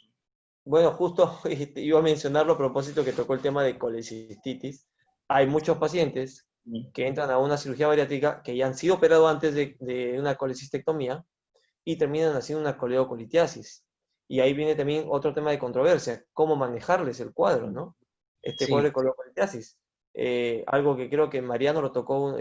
Bueno, justo iba a mencionarlo a propósito que tocó el tema de colecistitis. Hay muchos pacientes que entran a una cirugía bariátrica que ya han sido operados antes de una colecistectomía y terminan haciendo una coledocolitiasis. Y ahí viene también otro tema de controversia, cómo manejarles el cuadro, ¿no? Este Sí. cuadro de colocolitiasis. Algo que creo que Mariano lo tocó,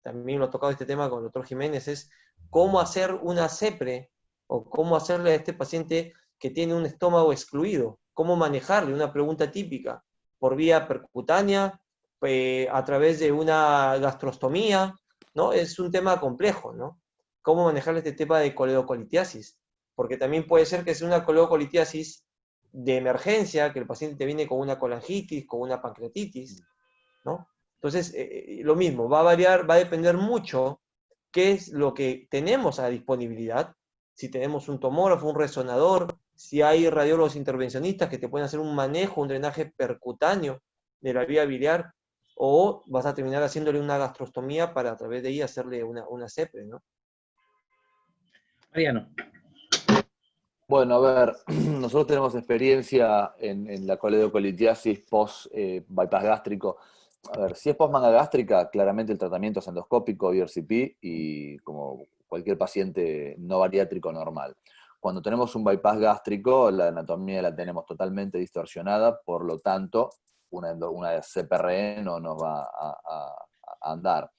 también lo ha tocado este tema con el doctor Jiménez, es cómo hacer una CEPRE o cómo hacerle a este paciente que tiene un estómago excluido, cómo manejarle, una pregunta típica, por vía percutánea, a través de una gastrostomía, ¿no? Es un tema complejo, ¿no? Cómo manejar este tema de coledocolitiasis, porque también puede ser que sea una coledocolitiasis de emergencia, que el paciente te viene con una colangitis, con una pancreatitis, ¿no? Entonces, lo mismo, va a variar, va a depender mucho qué es lo que tenemos a disponibilidad, si tenemos un tomógrafo, un resonador, si hay radiólogos intervencionistas que te pueden hacer un manejo, un drenaje percutáneo de la vía biliar, o vas a terminar haciéndole una gastrostomía para a través de ahí hacerle una CEPRE, ¿no? Mariano. Bueno, a ver, nosotros tenemos experiencia en la coledocolitiasis post-bypass gástrico. A ver, si es post-manga gástrica, claramente el tratamiento es endoscópico, IRCP, y como cualquier paciente no bariátrico normal. Cuando tenemos un bypass gástrico, la anatomía la tenemos totalmente distorsionada, por lo tanto, una CPRE no nos va a andar.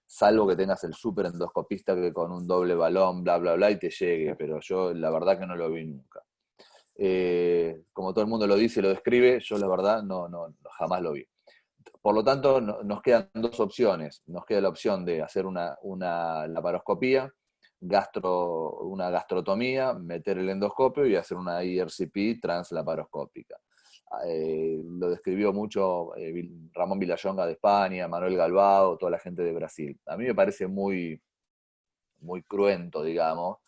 Salvo que tengas el súper endoscopista que con un doble balón, bla, bla, bla, y te llegue, pero yo la verdad que no lo vi nunca. Como todo el mundo lo dice y lo describe, yo la verdad jamás lo vi. Por lo tanto, nos quedan dos opciones. Nos queda la opción de hacer una laparoscopía, una gastrotomía, meter el endoscopio y hacer una IRCP translaparoscópica. Lo describió mucho Ramón Villayonga de España, Manuel Galbao, toda la gente de Brasil. A mí me parece muy, muy cruento, digamos,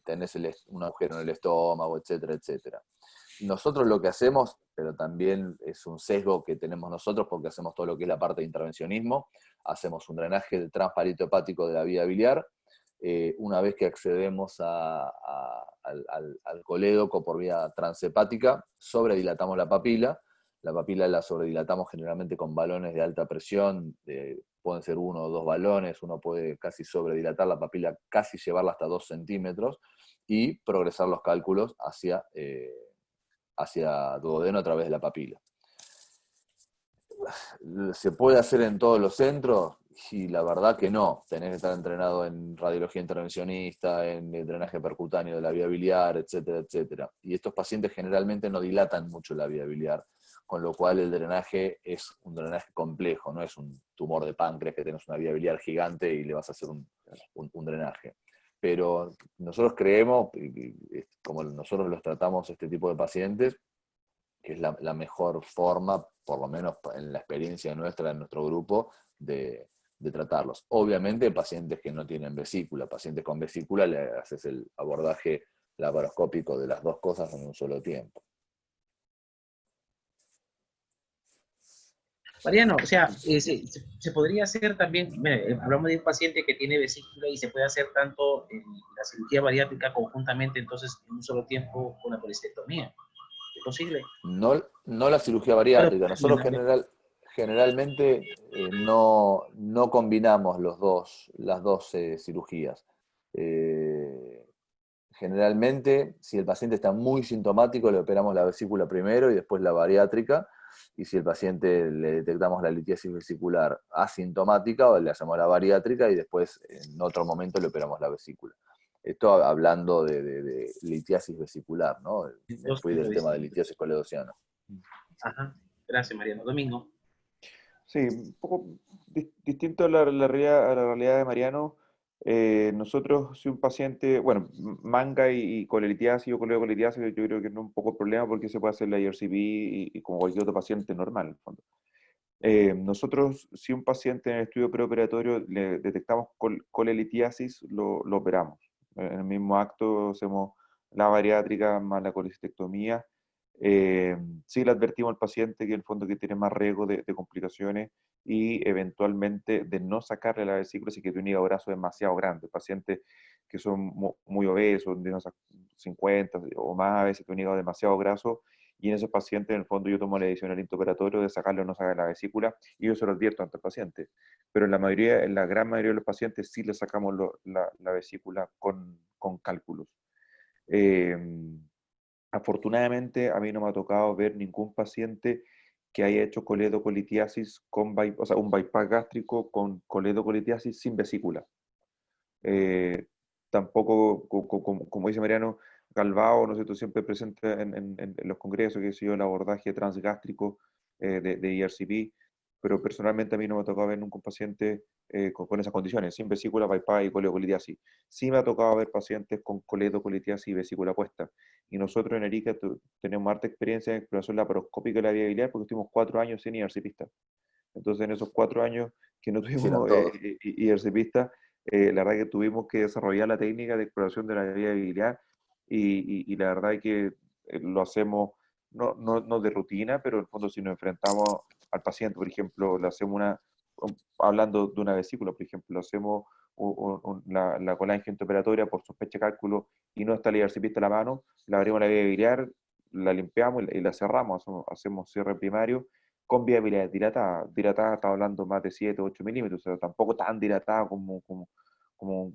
tenés un agujero en el estómago, etcétera, etcétera. Nosotros lo que hacemos, pero también es un sesgo que tenemos nosotros porque hacemos todo lo que es la parte de intervencionismo, hacemos un drenaje transparito hepático de la vía biliar. Una vez que accedemos al colédoco por vía transhepática, sobredilatamos la papila la sobredilatamos generalmente con balones de alta presión, pueden ser 1 o 2 balones, uno puede casi sobredilatar la papila, casi llevarla hasta 2 centímetros, y progresar los cálculos hacia duodeno a través de la papila. ¿Se puede hacer en todos los centros? Y la verdad que no. Tenés que estar entrenado en radiología intervencionista, en el drenaje percutáneo de la vía biliar, etcétera, etcétera. Y estos pacientes generalmente no dilatan mucho la vía biliar, con lo cual el drenaje es un drenaje complejo, no es un tumor de páncreas que tenés una vía biliar gigante y le vas a hacer un drenaje. Pero nosotros creemos, como nosotros los tratamos este tipo de pacientes, que es la mejor forma, por lo menos en la experiencia nuestra, en nuestro grupo, de tratarlos. Obviamente, pacientes que no tienen vesícula, pacientes con vesícula, le haces el abordaje laparoscópico de las dos cosas en un solo tiempo. Mariano, o sea, se podría hacer también, hablamos de un paciente que tiene vesícula y se puede hacer tanto la cirugía bariátrica conjuntamente, entonces en un solo tiempo con la colecistectomía. ¿Es posible? No la cirugía bariátrica. Nosotros generalmente no combinamos las dos cirugías. Generalmente, si el paciente está muy sintomático, le operamos la vesícula primero y después la bariátrica. Y si el paciente le detectamos la litiasis vesicular asintomática, le hacemos la bariátrica y después en otro momento le operamos la vesícula. Esto hablando de litiasis vesicular, ¿no? Me fui del tema de litiasis coledociana. Ajá, gracias Mariano. Domingo. Sí, un poco distinto a la realidad de Mariano. Nosotros, si un paciente, bueno, manga y colelitiasis o coledocolitiasis, yo creo que no es un poco el problema porque se puede hacer la IRCP y como cualquier otro paciente normal, en el fondo. Nosotros, si un paciente en el estudio preoperatorio le detectamos colelitiasis, lo operamos. En el mismo acto hacemos la bariátrica más la colecistectomía. Sí le advertimos al paciente que en el fondo que tiene más riesgo de complicaciones y eventualmente de no sacarle la vesícula si que tiene un hígado graso demasiado grande. Pacientes que son muy obesos, de unos 50 o más, a veces tienen un hígado demasiado graso, y en esos pacientes, en el fondo, yo tomo la decisión al intraoperatorio de sacarle o no sacarle la vesícula, y yo se lo advierto ante el paciente. Pero en la gran mayoría de los pacientes sí le sacamos la vesícula con cálculos. Afortunadamente, a mí no me ha tocado ver ningún paciente que haya hecho coledocolitiasis o sea, un bypass gástrico con coledocolitiasis sin vesícula. Tampoco, como dice Mariano, Galbao, ¿no es cierto?, siempre presente en los congresos, que ha sido el abordaje transgástrico de ERCP, pero personalmente a mí no me ha tocado ver nunca un paciente con esas condiciones, sin vesícula, bypass y coledocolitiasis. Sí me ha tocado ver pacientes con coledocolitiasis y vesícula puesta. Y nosotros en Arica tenemos harta experiencia en exploración laparoscópica de la vía biliar porque estuvimos 4 años sin ERCPista. Entonces, en esos 4 años que no Hicieron tuvimos todos. IRCPista, la verdad que tuvimos que desarrollar la técnica de exploración de la vía biliar y la verdad es que lo hacemos no de rutina, pero en el fondo si nos enfrentamos al paciente, por ejemplo, le hacemos hablando de una vesícula, por ejemplo, hacemos la colangente operatoria por sospecha de cálculo y no está el IRCPista a la mano, la abrimos la vía biliar, la limpiamos y la cerramos, hacemos cierre primario con viabilidad dilatada. Dilatada, estaba hablando más de 7 o 8 milímetros, o sea, tampoco tan dilatada como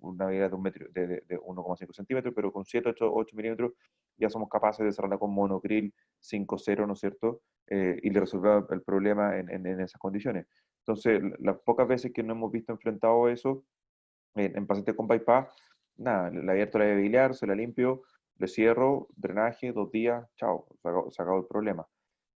una viabilidad de, de 1,5 centímetros, pero con 7 8 milímetros ya somos capaces de cerrarla con monocril 5,0, ¿no es cierto? Y le resolver el problema en esas condiciones. Entonces, las pocas veces que no hemos visto enfrentado eso en pacientes con bypass, nada, le abierto la vía biliar, se la limpio, le cierro, drenaje, 2 días, chao, se acabó el problema.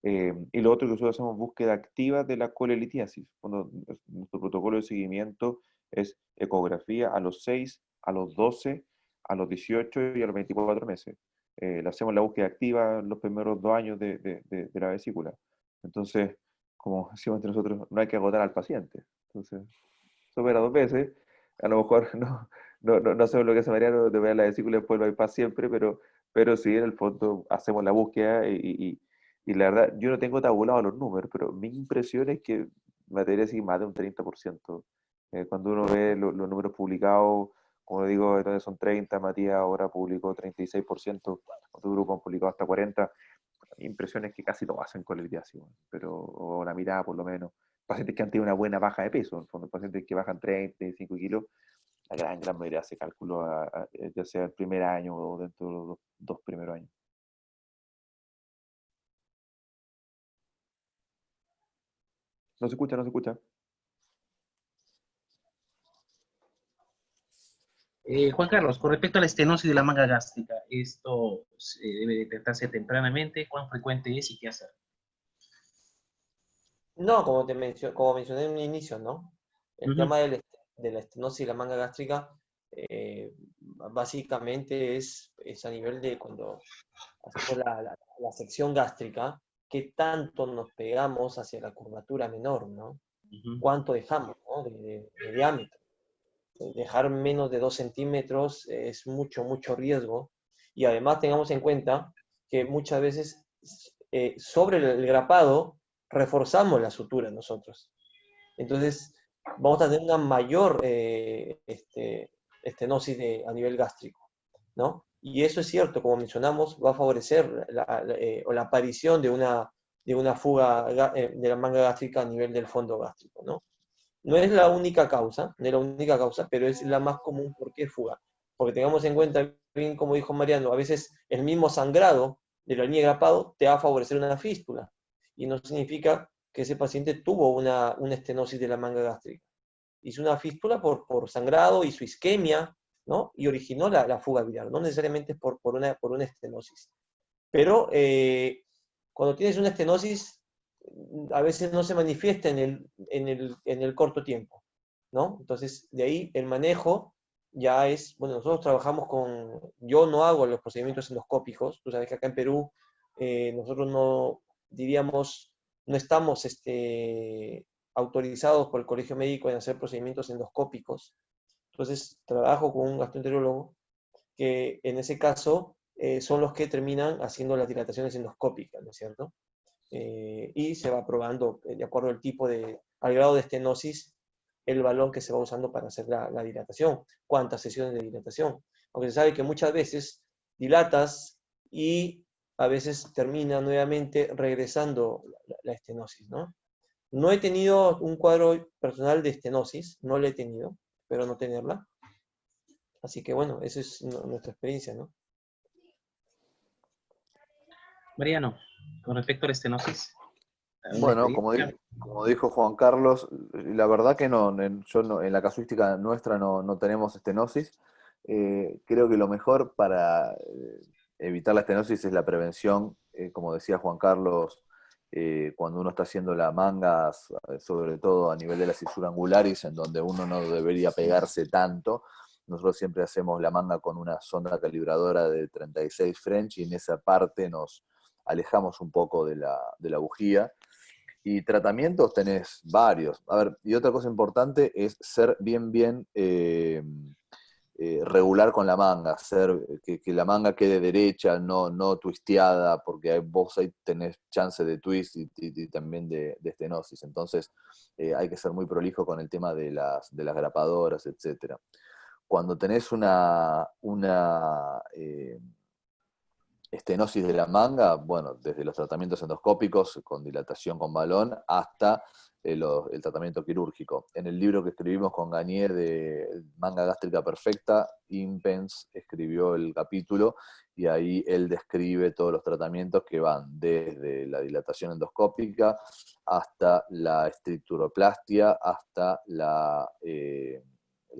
Y lo otro que nosotros hacemos búsqueda activa de la colelitiasis. Cuando nuestro protocolo de seguimiento es ecografía a los 6, a los 12, a los 18 y a los 24 meses. Le hacemos la búsqueda activa en los primeros 2 años de la vesícula. Entonces, como decimos entre nosotros, no hay que agotar al paciente. Entonces, se opera 2 veces. A lo mejor no hacemos lo que hace Mariano de ver la vesícula y después el bypass siempre, pero sí, en el fondo hacemos la búsqueda y la verdad, yo no tengo tabulados los números, pero mi impresión es que me atrevería a decir más de un 30%. Cuando uno ve los números publicados, como digo, entonces son 30, Matías ahora publicó 36%, otro grupo han publicado hasta 40%. Mi impresión es que casi lo hacen con el diácido, pero o la mirada por lo menos. Pacientes que han tenido una buena baja de peso, en el fondo, pacientes que bajan 30, 35 kilos, la gran mayoría hace cálculo ya sea el primer año o dentro de los 2 primeros años. No se escucha, no se escucha. Juan Carlos, con respecto a la estenosis de la manga gástrica, ¿esto debe detectarse tempranamente? ¿Cuán frecuente es y qué hacer? No, como mencioné en un inicio, ¿no? El Ujú. tema de la estenosis de la manga gástrica básicamente es a nivel de cuando hacemos la sección gástrica, qué tanto nos pegamos hacia la curvatura menor, ¿no? Ujú. Cuánto dejamos, ¿no? de diámetro. Dejar menos de 2 centímetros es mucho riesgo. Y además tengamos en cuenta que muchas veces sobre el grapado reforzamos la sutura nosotros. Entonces vamos a tener una mayor estenosis a nivel gástrico, ¿no? Y eso es cierto, como mencionamos, va a favorecer la aparición de una fuga de la manga gástrica a nivel del fondo gástrico, ¿no? No es la única causa, no es la única causa, pero es la más común. ¿Por qué fuga? Porque tengamos en cuenta, bien como dijo Mariano, a veces el mismo sangrado de la línea de grapado te va a favorecer una fístula. Y no significa que ese paciente tuvo una estenosis de la manga gástrica. Hizo una fístula por sangrado y su isquemia, ¿no? Y originó la fuga biliar, no necesariamente por una estenosis. Pero cuando tienes una estenosis, a veces no se manifiesta en el corto tiempo, ¿no? Entonces, de ahí el manejo ya es, bueno, nosotros trabajamos yo no hago los procedimientos endoscópicos, tú sabes que acá en Perú nosotros no, diríamos, no estamos autorizados por el Colegio Médico en hacer procedimientos endoscópicos, entonces trabajo con un gastroenterólogo que en ese caso son los que terminan haciendo las dilataciones endoscópicas, ¿no es cierto? Y se va probando, de acuerdo al grado de estenosis, el balón que se va usando para hacer la dilatación, cuántas sesiones de dilatación. Aunque se sabe que muchas veces dilatas y a veces termina nuevamente regresando la estenosis, ¿no? No he tenido un cuadro personal de estenosis, no lo he tenido, pero no tenerla. Así que bueno, esa es nuestra experiencia, ¿no? Mariano, con respecto a la estenosis. ¿Alguna Bueno, experiencia? como dijo Juan Carlos, la verdad que no, en la casuística nuestra no tenemos estenosis. Creo que lo mejor para evitar la estenosis es la prevención, como decía Juan Carlos, cuando uno está haciendo la manga, sobre todo a nivel de la cisura angularis, en donde uno no debería pegarse tanto. Nosotros siempre hacemos la manga con una sonda calibradora de 36 French y en esa parte nos alejamos un poco de la bujía. Y tratamientos tenés varios. A ver, y otra cosa importante es ser bien regular con la manga, que la manga quede derecha, no twisteada, porque vos ahí tenés chance de twist y también de estenosis. Entonces hay que ser muy prolijo con el tema de las grapadoras, etc. Cuando tenés una estenosis de la manga, bueno, desde los tratamientos endoscópicos con dilatación con balón hasta el tratamiento quirúrgico. En el libro que escribimos con Gagné de Manga Gástrica Perfecta, Impens escribió el capítulo y ahí él describe todos los tratamientos que van desde la dilatación endoscópica hasta la estricturoplastia, hasta la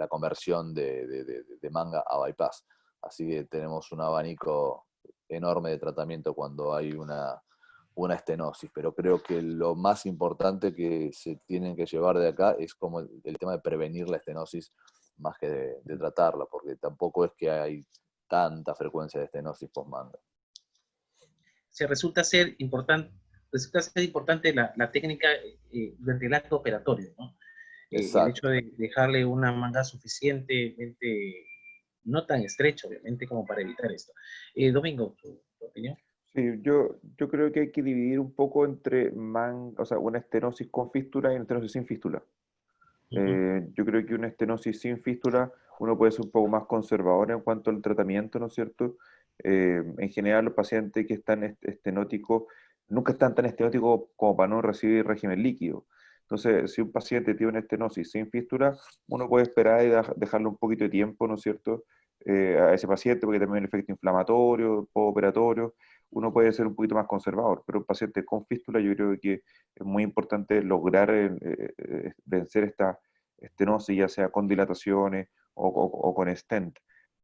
conversión de manga a bypass. Así que tenemos un abanico enorme de tratamiento cuando hay una estenosis, pero creo que lo más importante que se tienen que llevar de acá es como el tema de prevenir la estenosis más que de tratarla, porque tampoco es que hay tanta frecuencia de estenosis post-manga. Resulta ser importante la técnica durante el acto operatorio, ¿no? El hecho Exacto. de dejarle una manga suficientemente, no tan estrecha, obviamente, como para evitar esto. Domingo, ¿tu opinión? Sí, yo creo que hay que dividir un poco entre o sea, una estenosis con fístula y una estenosis sin fístula. Yo creo que una estenosis sin fístula uno puede ser un poco más conservador en cuanto al tratamiento, ¿no es cierto? En general, los pacientes que están estenóticos nunca están tan estenóticos como para no recibir régimen líquido. Entonces, si un paciente tiene una estenosis sin fístula, uno puede esperar y dejarle un poquito de tiempo, ¿no es cierto? A ese paciente, porque también el efecto inflamatorio, postoperatorio, uno puede ser un poquito más conservador, pero un paciente con fístula yo creo que es muy importante lograr vencer esta estenosis, ya sea con dilataciones o con stent.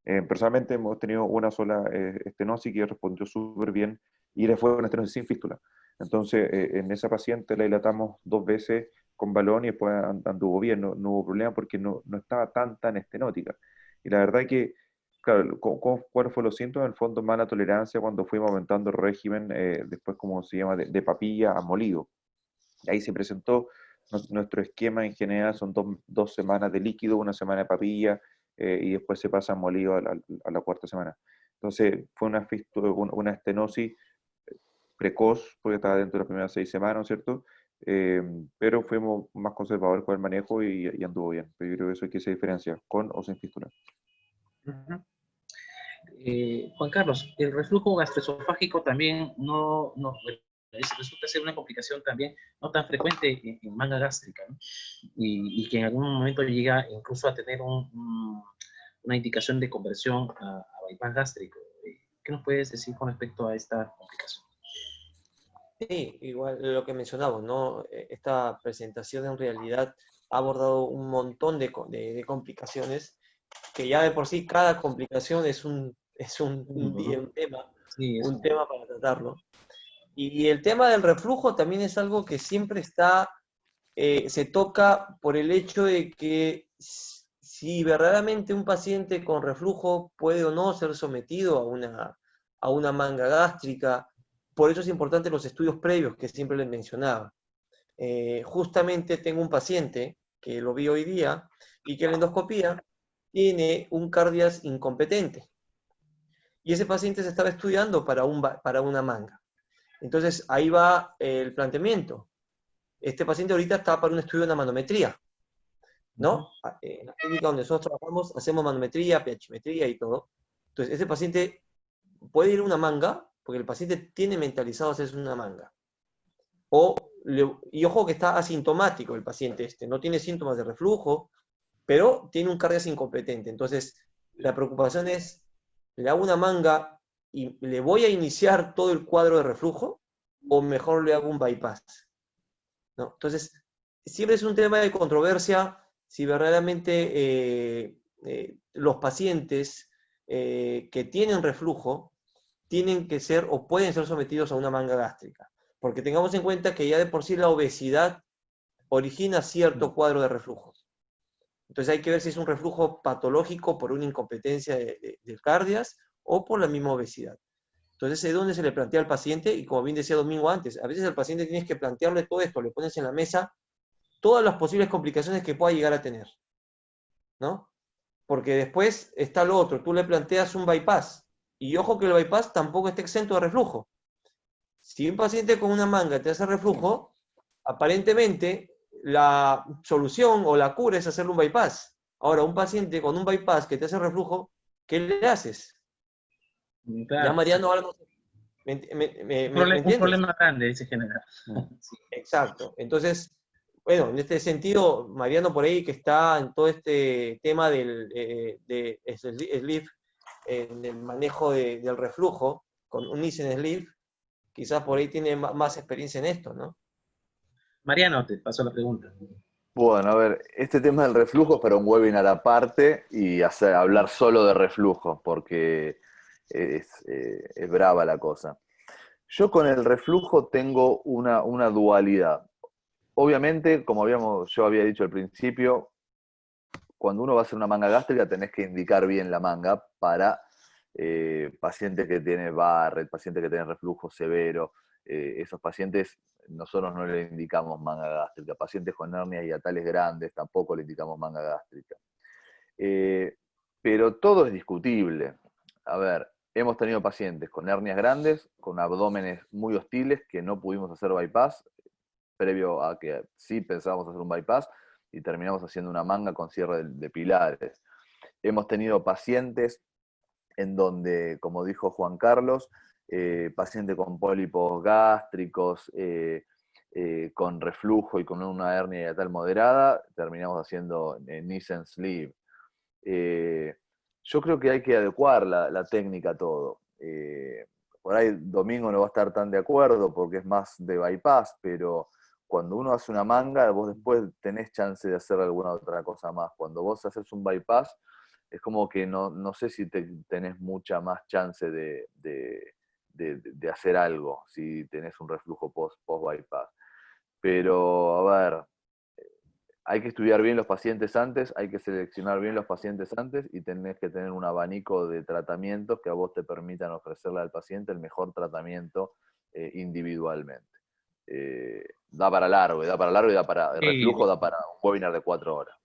Personalmente hemos tenido una sola estenosis que respondió súper bien y le fue una estenosis sin fístula. Entonces, en esa paciente la dilatamos 2 veces con balón y después anduvo bien, no hubo problema porque no estaba tan estenótica. Y la verdad que, claro, ¿cuáles fueron los síntomas? En el fondo, mala tolerancia cuando fuimos aumentando el régimen, después, como se llama, de papilla a molido. Ahí se presentó nuestro esquema en general, son 2 semanas de líquido, 1 semana de papilla, y después se pasa molido a la cuarta semana. Entonces, fue una estenosis precoz, porque estaba dentro de las primeras 6 semanas, ¿no es cierto? Pero fuimos más conservadores con el manejo y anduvo bien. Pero yo creo que eso hay que se diferencia, con o sin fístula. Uh-huh. Juan Carlos, el reflujo gastroesofágico también resulta ser una complicación también no tan frecuente en manga gástrica, ¿no? Y que en algún momento llega incluso a tener una indicación de conversión a bypass gástrico. ¿Qué nos puedes decir con respecto a esta complicación? Sí, igual lo que mencionamos, ¿no? Esta presentación en realidad ha abordado un montón de complicaciones, que ya de por sí cada complicación es un tema, Sí, un tema para tratarlo. Y el tema del reflujo también es algo que siempre se toca por el hecho de que si verdaderamente un paciente con reflujo puede o no ser sometido a una manga gástrica. Por eso es importante los estudios previos que siempre les mencionaba. Justamente tengo un paciente que lo vi hoy día y que en la endoscopía tiene un cardias incompetente. Y ese paciente se estaba estudiando para una manga. Entonces ahí va el planteamiento. Este paciente ahorita está para un estudio de una manometría, ¿no? En la clínica donde nosotros trabajamos hacemos manometría, pHmetría y todo. Entonces ese paciente puede ir a una manga, porque el paciente tiene mentalizado hacerse una manga. Y ojo que está asintomático el paciente no tiene síntomas de reflujo, pero tiene un cardias incompetente. Entonces, la preocupación es, ¿le hago una manga y le voy a iniciar todo el cuadro de reflujo o mejor le hago un bypass, ¿no? Entonces, siempre es un tema de controversia si verdaderamente los pacientes que tienen reflujo tienen que ser o pueden ser sometidos a una manga gástrica. Porque tengamos en cuenta que ya de por sí la obesidad origina cierto cuadro de reflujo. Entonces hay que ver si es un reflujo patológico por una incompetencia del cardias o por la misma obesidad. Entonces es donde se le plantea al paciente, y como bien decía Domingo antes, a veces al paciente tienes que plantearle todo esto, le pones en la mesa todas las posibles complicaciones que pueda llegar a tener, ¿no? Porque después está lo otro, tú le planteas un bypass, y ojo que el bypass tampoco está exento de reflujo. Si un paciente con una manga te hace reflujo, aparentemente la solución o la cura es hacerle un bypass. Ahora, un paciente con un bypass que te hace reflujo, ¿qué le haces? Claro, Ya Mariano, ahora no sé. ¿Me un entiendes? problema grande ese general. Sí. Exacto. Entonces, bueno, en este sentido, Mariano por ahí que está en todo este tema de sleeve, en el manejo del reflujo, con un Nissen sleeve, quizás por ahí tiene más experiencia en esto, ¿no? Mariano, te paso la pregunta. Bueno, a ver, este tema del reflujo es para un webinar aparte y hablar solo de reflujo, porque es brava la cosa. Yo con el reflujo tengo una dualidad. Obviamente, como yo había dicho al principio, cuando uno va a hacer una manga gástrica tenés que indicar bien la manga para pacientes que tienen Barrett, pacientes que tienen reflujo severo. Esos pacientes nosotros no le indicamos manga gástrica. Pacientes con hernias hiatales grandes tampoco le indicamos manga gástrica. Pero todo es discutible. A ver, hemos tenido pacientes con hernias grandes, con abdómenes muy hostiles, que no pudimos hacer bypass, previo a que sí pensábamos hacer un bypass, y terminamos haciendo una manga con cierre de pilares. Hemos tenido pacientes en donde, como dijo Juan Carlos, pacientes con pólipos gástricos, con reflujo y con una hernia hiatal moderada, terminamos haciendo Nissen sleeve. Yo creo que hay que adecuar la técnica a todo. Por ahí Domingo no va a estar tan de acuerdo porque es más de bypass, pero cuando uno hace una manga, vos después tenés chance de hacer alguna otra cosa más. Cuando vos haces un bypass, es como que no sé si tenés mucha más chance de hacer algo si tenés un reflujo post-bypass. Pero, a ver, hay que estudiar bien los pacientes antes, hay que seleccionar bien los pacientes antes y tenés que tener un abanico de tratamientos que a vos te permitan ofrecerle al paciente el mejor tratamiento individualmente. Da para largo, el reflujo da para un webinar de 4 horas.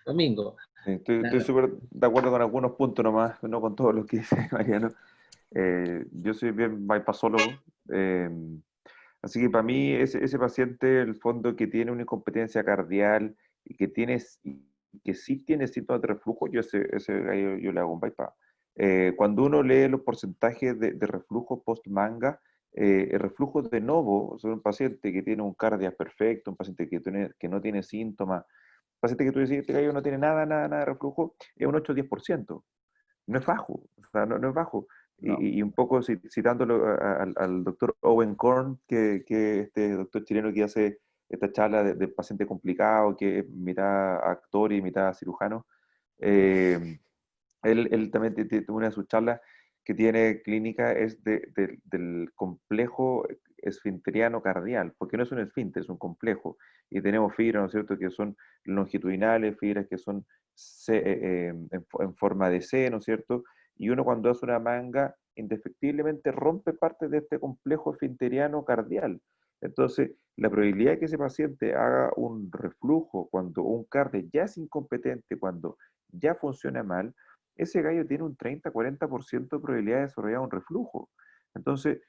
Domingo. Estoy súper de acuerdo con algunos puntos nomás, no con todo lo que dice Mariano. Yo soy bien bypassólogo, así que para mí ese paciente, el fondo que tiene una incompetencia cardial y que sí tiene síntomas de reflujo, ese gallo yo le hago un bypass. Cuando uno lee los porcentajes de reflujo post-manga, el reflujo de novo, o sea, un paciente que tiene un cardias perfecto, un paciente que no tiene síntomas, un paciente que tú decís, este gallo no tiene nada de reflujo, es un 8 o 10%. No es bajo, o sea, no es bajo. No. Y un poco citándolo al doctor Owen Korn, que este doctor chileno que hace esta charla de paciente complicado, que es mitad actor y mitad cirujano, él también tiene una de sus charlas que tiene clínica es del complejo esfinteriano cardial, porque no es un esfínter, es un complejo. Y tenemos fibras, ¿no es cierto?, que son longitudinales, fibras que son en forma de C, ¿no es cierto? Y uno cuando hace una manga, indefectiblemente rompe parte de este complejo esfinteriano cardial. Entonces, la probabilidad de que ese paciente haga un reflujo cuando un cardio ya es incompetente, cuando ya funciona mal, ese gallo tiene un 30-40% de probabilidad de desarrollar un reflujo. Entonces,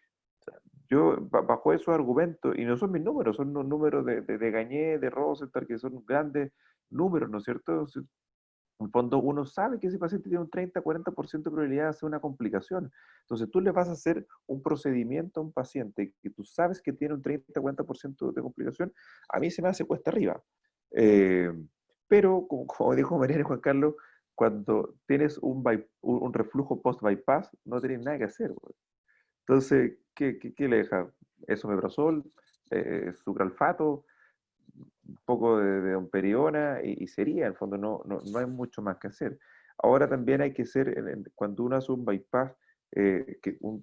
yo bajo esos argumentos, y no son mis números, son los números de Gagné, de Rosenthal, que son grandes números, ¿no es cierto? Entonces, en el fondo uno sabe que ese paciente tiene un 30-40% de probabilidad de hacer una complicación. Entonces tú le vas a hacer un procedimiento a un paciente que tú sabes que tiene un 30-40% de complicación, a mí se me hace cuesta arriba. Pero, como dijo Mariana y Juan Carlos, cuando tienes un reflujo post-bypass, no tienes nada que hacer, güey. Entonces, ¿qué le deja? Esomeprazol, sucralfato, un poco de domperidona y sería, en el fondo no hay mucho más que hacer. Ahora también hay que ser, cuando uno hace un bypass,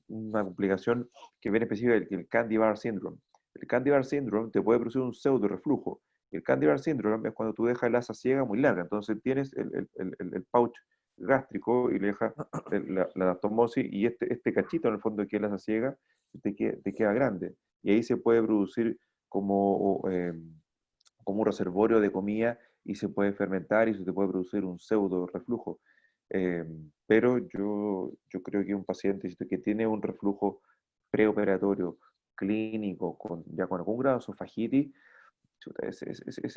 una complicación que viene específica del Candy-Bar syndrome. El Candy-Bar syndrome te puede producir un pseudo reflujo. El Candy-Bar syndrome es cuando tú dejas el asa ciega muy larga, entonces tienes el pouch gástrico y le dejas la anastomosis y este cachito en el fondo que es la asa ciega te queda grande. Y ahí se puede producir como un reservorio de comida y se puede fermentar y se te puede producir un pseudo reflujo. Pero yo creo que un paciente que tiene un reflujo preoperatorio clínico ya con algún grado de esofagitis,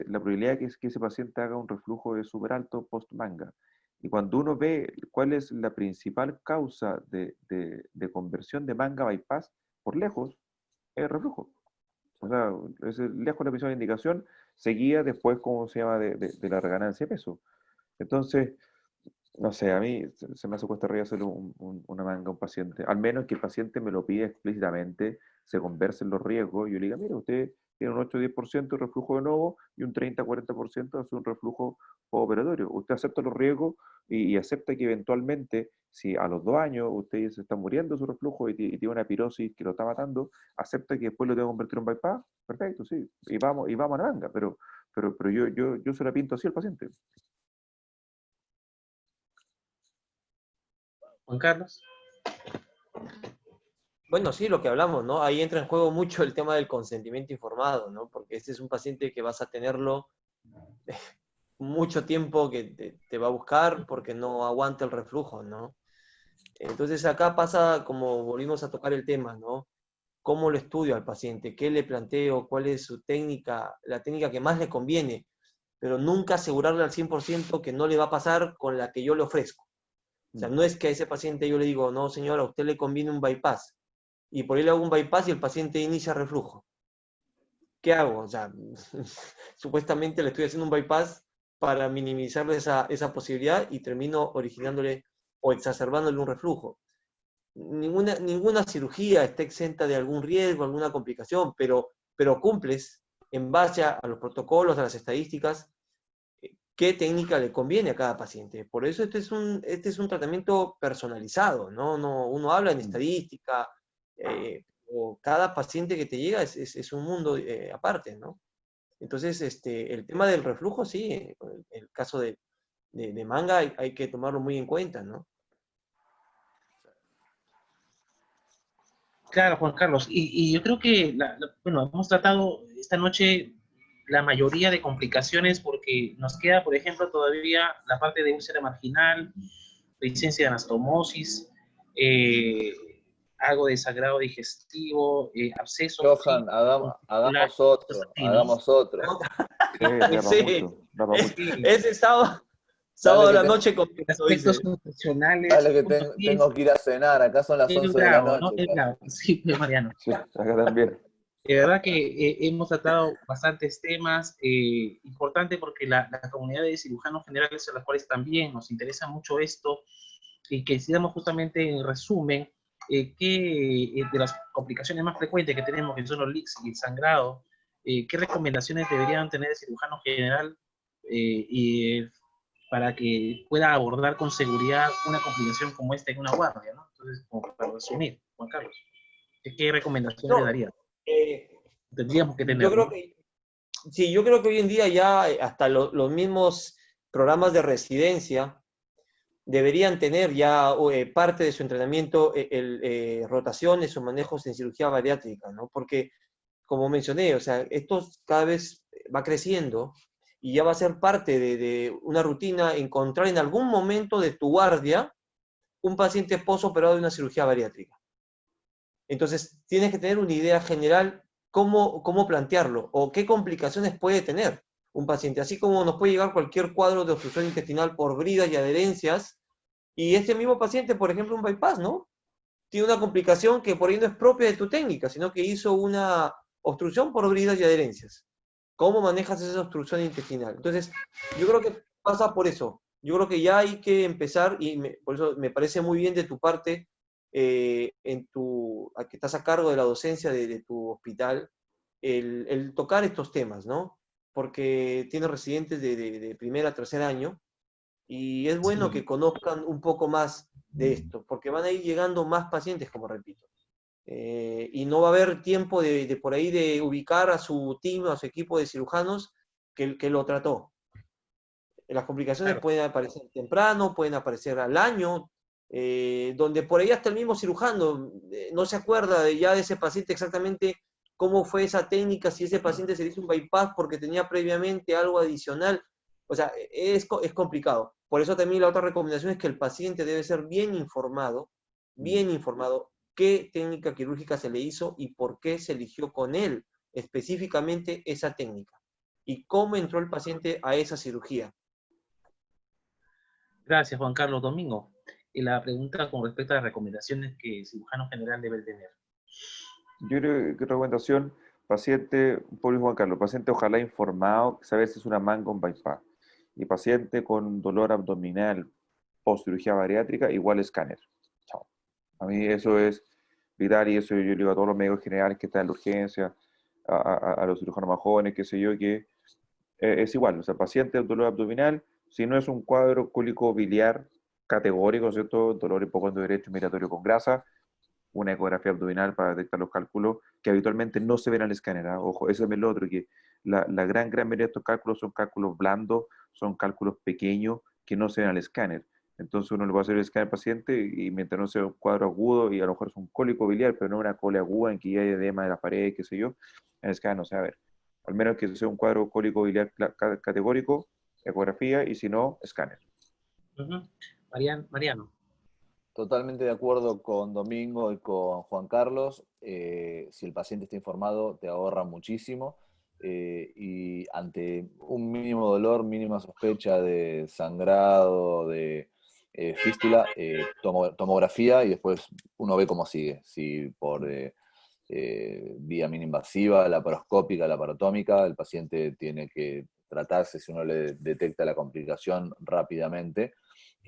la probabilidad de que ese paciente haga un reflujo es súper alto post-manga. Y cuando uno ve cuál es la principal causa de conversión de manga a bypass, por lejos, es el reflujo. O sea, es lejos la principal indicación, seguida después, ¿cómo se llama?, de la reganancia de peso. Entonces, no sé, a mí se me hace cuesta arriba hacerle una manga a un paciente, al menos que el paciente me lo pida explícitamente, se conversen los riesgos, y yo le diga, mira, usted tiene un 8 o 10% de reflujo de nuevo y un 30-40% es un reflujo operatorio. Usted acepta los riesgos y acepta que eventualmente, si a los 2 años usted ya se está muriendo de su reflujo y tiene una pirosis que lo está matando, acepta que después lo tengo que convertir en bypass, perfecto, sí, y vamos a la manga, pero yo se la pinto así al paciente. Juan Carlos. Bueno, sí, lo que hablamos, ¿no? Ahí entra en juego mucho el tema del consentimiento informado, ¿no? Porque este es un paciente que vas a tenerlo mucho tiempo que te va a buscar porque no aguanta el reflujo, ¿no? Entonces acá pasa como volvimos a tocar el tema, ¿no? ¿Cómo lo estudio al paciente? ¿Qué le planteo? ¿Cuál es su técnica? La técnica que más le conviene, pero nunca asegurarle al 100% que no le va a pasar con la que yo le ofrezco. O sea, no es que a ese paciente yo le digo, no señora, a usted le conviene un bypass, y por ahí le hago un bypass y el paciente inicia reflujo. ¿Qué hago? O sea, supuestamente le estoy haciendo un bypass para minimizarle esa posibilidad y termino originándole o exacerbándole un reflujo. Ninguna cirugía está exenta de algún riesgo, alguna complicación, pero cumples en base a los protocolos, a las estadísticas, qué técnica le conviene a cada paciente. Por eso este es un tratamiento personalizado, ¿no? Uno habla en estadística, o cada paciente que te llega es un mundo aparte, ¿no? Entonces, el tema del reflujo, sí, el caso de manga hay que tomarlo muy en cuenta, ¿no? Claro, Juan Carlos. Y yo creo que, bueno, hemos tratado esta noche la mayoría de complicaciones porque nos queda, por ejemplo, todavía la parte de úlcera marginal, licencia de anastomosis, algo de sangrado digestivo, abscesos. Johan, hagamos otro, Sí, ¿no? hagamos otro. Sí, daba mucho. Ese sábado a la noche con aspectos nutricionales. Dale que tengo que ir a cenar, acá son las 11 de la Bravo, noche. ¿no? Bravo. Sí, Mariano. Sí, acá también. De verdad que hemos tratado bastantes temas, importante porque la comunidad de cirujanos generales a las cuales también nos interesa mucho esto, y que quisiéramos justamente en resumen de las complicaciones más frecuentes que tenemos, que son los leaks y el sangrado, qué recomendaciones deberían tener el cirujano general para que pueda abordar con seguridad una complicación como esta en una guardia, ¿no? Entonces, como para resumir, Juan Carlos, ¿qué recomendaciones le daría? Tendríamos que tener. Yo creo que, sí, yo creo que hoy en día ya hasta los mismos programas de residencia deberían tener ya parte de su entrenamiento rotaciones o manejos en cirugía bariátrica, ¿no? Porque, como mencioné, o sea, esto cada vez va creciendo y ya va a ser parte de una rutina encontrar en algún momento de tu guardia un paciente postoperado de una cirugía bariátrica. Entonces, tienes que tener una idea general cómo plantearlo o qué complicaciones puede tener un paciente, así como nos puede llegar cualquier cuadro de obstrucción intestinal por bridas y adherencias, y este mismo paciente, por ejemplo, un bypass, ¿no? Tiene una complicación que por ahí no es propia de tu técnica, sino que hizo una obstrucción por bridas y adherencias. ¿Cómo manejas esa obstrucción intestinal? Entonces, yo creo que pasa por eso, Yo creo que ya hay que empezar, y por eso me parece muy bien de tu parte, a que estás a cargo de la docencia de tu hospital, el tocar estos temas, ¿no? Porque tienes residentes de primer a tercer año, y es bueno que Sí, conozcan un poco más de esto, porque van a ir llegando más pacientes, como repito. Y no va a haber tiempo de por ahí de ubicar a su team, a su equipo de cirujanos que lo trató. Las complicaciones claro. pueden aparecer temprano, pueden aparecer al año, donde por ahí hasta el mismo cirujano no se acuerda ya de ese paciente exactamente cómo fue esa técnica, si ese paciente se le hizo un bypass porque tenía previamente algo adicional. O sea, es complicado. Por eso también la otra recomendación es que el paciente debe ser bien informado qué técnica quirúrgica se le hizo y por qué se eligió con él específicamente esa técnica y cómo entró el paciente a esa cirugía. Gracias, Juan Carlos. Domingo, y la pregunta con respecto a las recomendaciones que el cirujano general debe tener. Yo creo que recomendación, paciente, Pablo y Juan Carlos, paciente ojalá informado, saber si es una manga con bypass. Y paciente con dolor abdominal post cirugía bariátrica, igual escáner. Chao. A mí eso es vital y eso yo le digo a todos los médicos generales que están en la urgencia, a los cirujanos más jóvenes, qué sé yo, que es igual. O sea, paciente con dolor abdominal, si no es un cuadro cólico biliar categórico, ¿cierto? Dolor hipocondrio derecho migratorio con grasa, una ecografía abdominal para detectar los cálculos que habitualmente no se ven al escáner. ¿Eh? Ojo, eso es lo otro, que la gran mayoría de estos cálculos son cálculos blandos, son cálculos pequeños que no se ven al escáner. Entonces uno le va a hacer el escáner al paciente y mientras no sea un cuadro agudo y a lo mejor es un cólico biliar, pero no una cole aguda en que ya hay edema de la pared, qué sé yo, en el escáner no se va a ver. Al menos que sea un cuadro cólico biliar categórico, ecografía y si no, escáner. Mariano. Totalmente de acuerdo con Domingo y con Juan Carlos. Si el paciente está informado, te ahorra muchísimo. Y ante un mínimo dolor, mínima sospecha de sangrado, de fístula, tomografía y después uno ve cómo sigue. Si por vía mínima invasiva, laparoscópica, laparotómica, el paciente tiene que tratarse si uno le detecta la complicación rápidamente.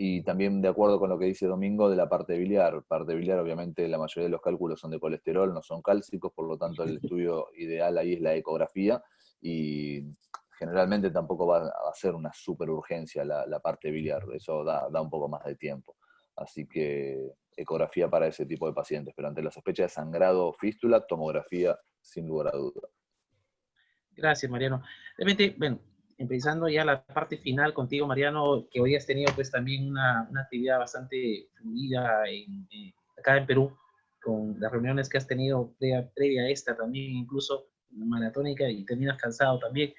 Y también de acuerdo con lo que dice Domingo de la parte biliar. Parte biliar, obviamente, la mayoría de los cálculos son de colesterol, no son cálcicos, por lo tanto el estudio ideal ahí es la ecografía y generalmente tampoco va a ser una super urgencia la parte biliar, eso da un poco más de tiempo. Así que ecografía para ese tipo de pacientes, pero ante la sospecha de sangrado o fístula, tomografía sin lugar a duda. Gracias, Mariano. Realmente, bueno, empezando ya la parte final contigo, Mariano, que hoy has tenido pues también una actividad bastante fluida acá en Perú, con las reuniones que has tenido previa a esta también, incluso maratónica, y terminas cansado también.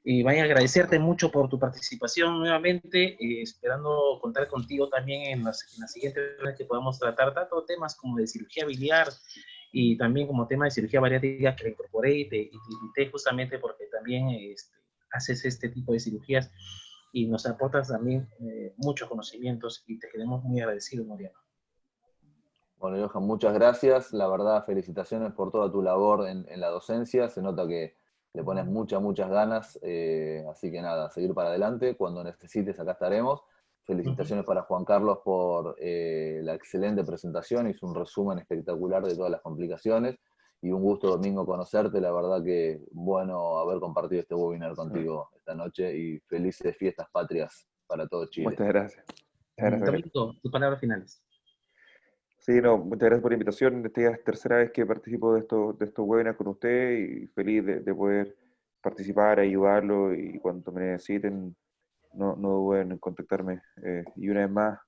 Y vaya a agradecerte mucho por tu participación nuevamente, esperando contar contigo también en las siguientes veces que podamos tratar tanto temas como de cirugía biliar, y también como tema de cirugía bariátrica que incorporé y te invité justamente porque también haces este tipo de cirugías y nos aportas también muchos conocimientos y te quedamos muy agradecidos, Mariano. Bueno, Johan, muchas gracias. La verdad, felicitaciones por toda tu labor en la docencia. Se nota que le pones muchas ganas. Así que nada, seguir para adelante. Cuando necesites, acá estaremos. Felicitaciones para Juan Carlos por la excelente presentación. Hizo un resumen espectacular de todas las complicaciones. Y un gusto, Domingo, conocerte. La verdad que bueno haber compartido este webinar contigo esta noche. Y felices fiestas patrias para todo Chile. Muchas gracias. Muchas gracias. Domingo, tus palabras finales. Sí, no, muchas gracias por la invitación. Esta ya es la tercera vez que participo de estos webinars con usted y feliz de poder participar, ayudarlo y cuando me necesiten, no duden en contactarme. Y una vez más,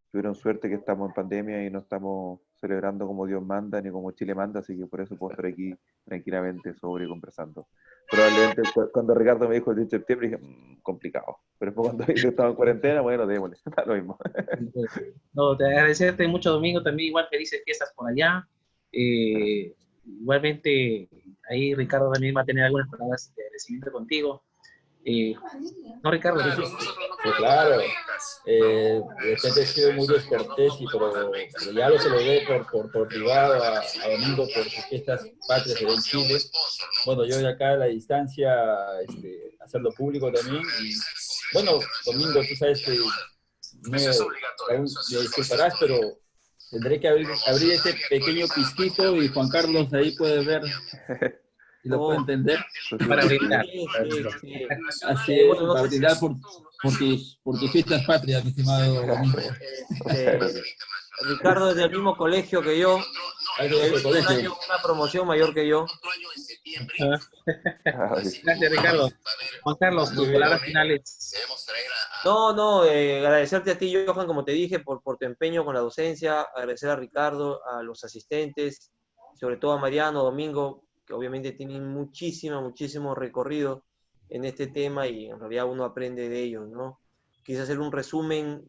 tuvieron suerte que estamos en pandemia y no estamos celebrando como Dios manda ni como Chile manda, así que por eso puedo estar aquí tranquilamente sobre conversando. Probablemente cuando Ricardo me dijo el 10 de septiembre dije, complicado. Pero después cuando dijo que estaba en cuarentena, bueno, démosle, está lo mismo. No, te agradecerte mucho, Domingo, también igual felices fiestas por allá. Igualmente, ahí Ricardo también va a tener algunas palabras de agradecimiento contigo. No, Ricardo. Sí, claro. De repente he sido muy descortés, pero ya lo saludé por privado a Domingo por sus fiestas patrias en Chile. Bueno, yo de acá a la distancia, hacerlo público también. bueno, Domingo, tú sabes que no, aún me disculparás, pero tendré que abrir ese pequeño pisquito y Juan Carlos ahí puede ver y lo puede entender. Para brindar. Sí, sí. Así es, Bueno, no para sé si- brindar por tus fiestas patrias, mi estimado Domingo. Ricardo es del mismo colegio que yo. Ahí te Él dejo, es un colegio. año, una promoción mayor que yo. Gracias, Ricardo. Juan Carlos, tus palabras finales. No, agradecerte a ti, Johan, como te dije, por tu empeño con la docencia, agradecer a Ricardo, a los asistentes, sobre todo a Mariano, Domingo, que obviamente tienen muchísimo recorrido en este tema y en realidad uno aprende de ellos, ¿no? Quise hacer un resumen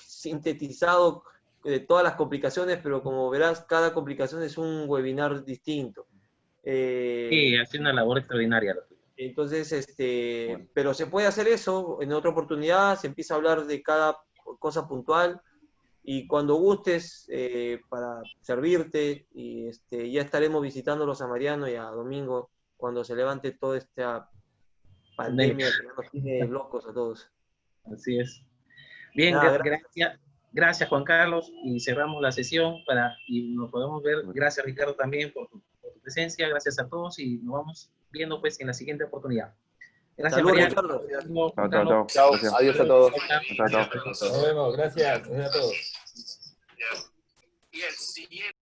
sintetizado de todas las complicaciones, pero como verás, cada complicación es un webinar distinto. Sí, haciendo una labor extraordinaria. Entonces, pero se puede hacer eso en otra oportunidad, se empieza a hablar de cada cosa puntual y cuando gustes para servirte y ya estaremos visitándolos a Mariano y a Domingo cuando se levante toda esta pandemia que ya nos tiene locos a todos. Así es. Bien, Nada, gracias Juan Carlos y cerramos la sesión y nos podemos ver. Gracias Ricardo también por tu presencia, gracias a todos y nos vamos viendo pues en la siguiente oportunidad. Gracias Salud, Mariano. Ricardo. Chao. Chao, Gracias. adiós a todos. Chao. Nos vemos, gracias a todos. Y el siguiente.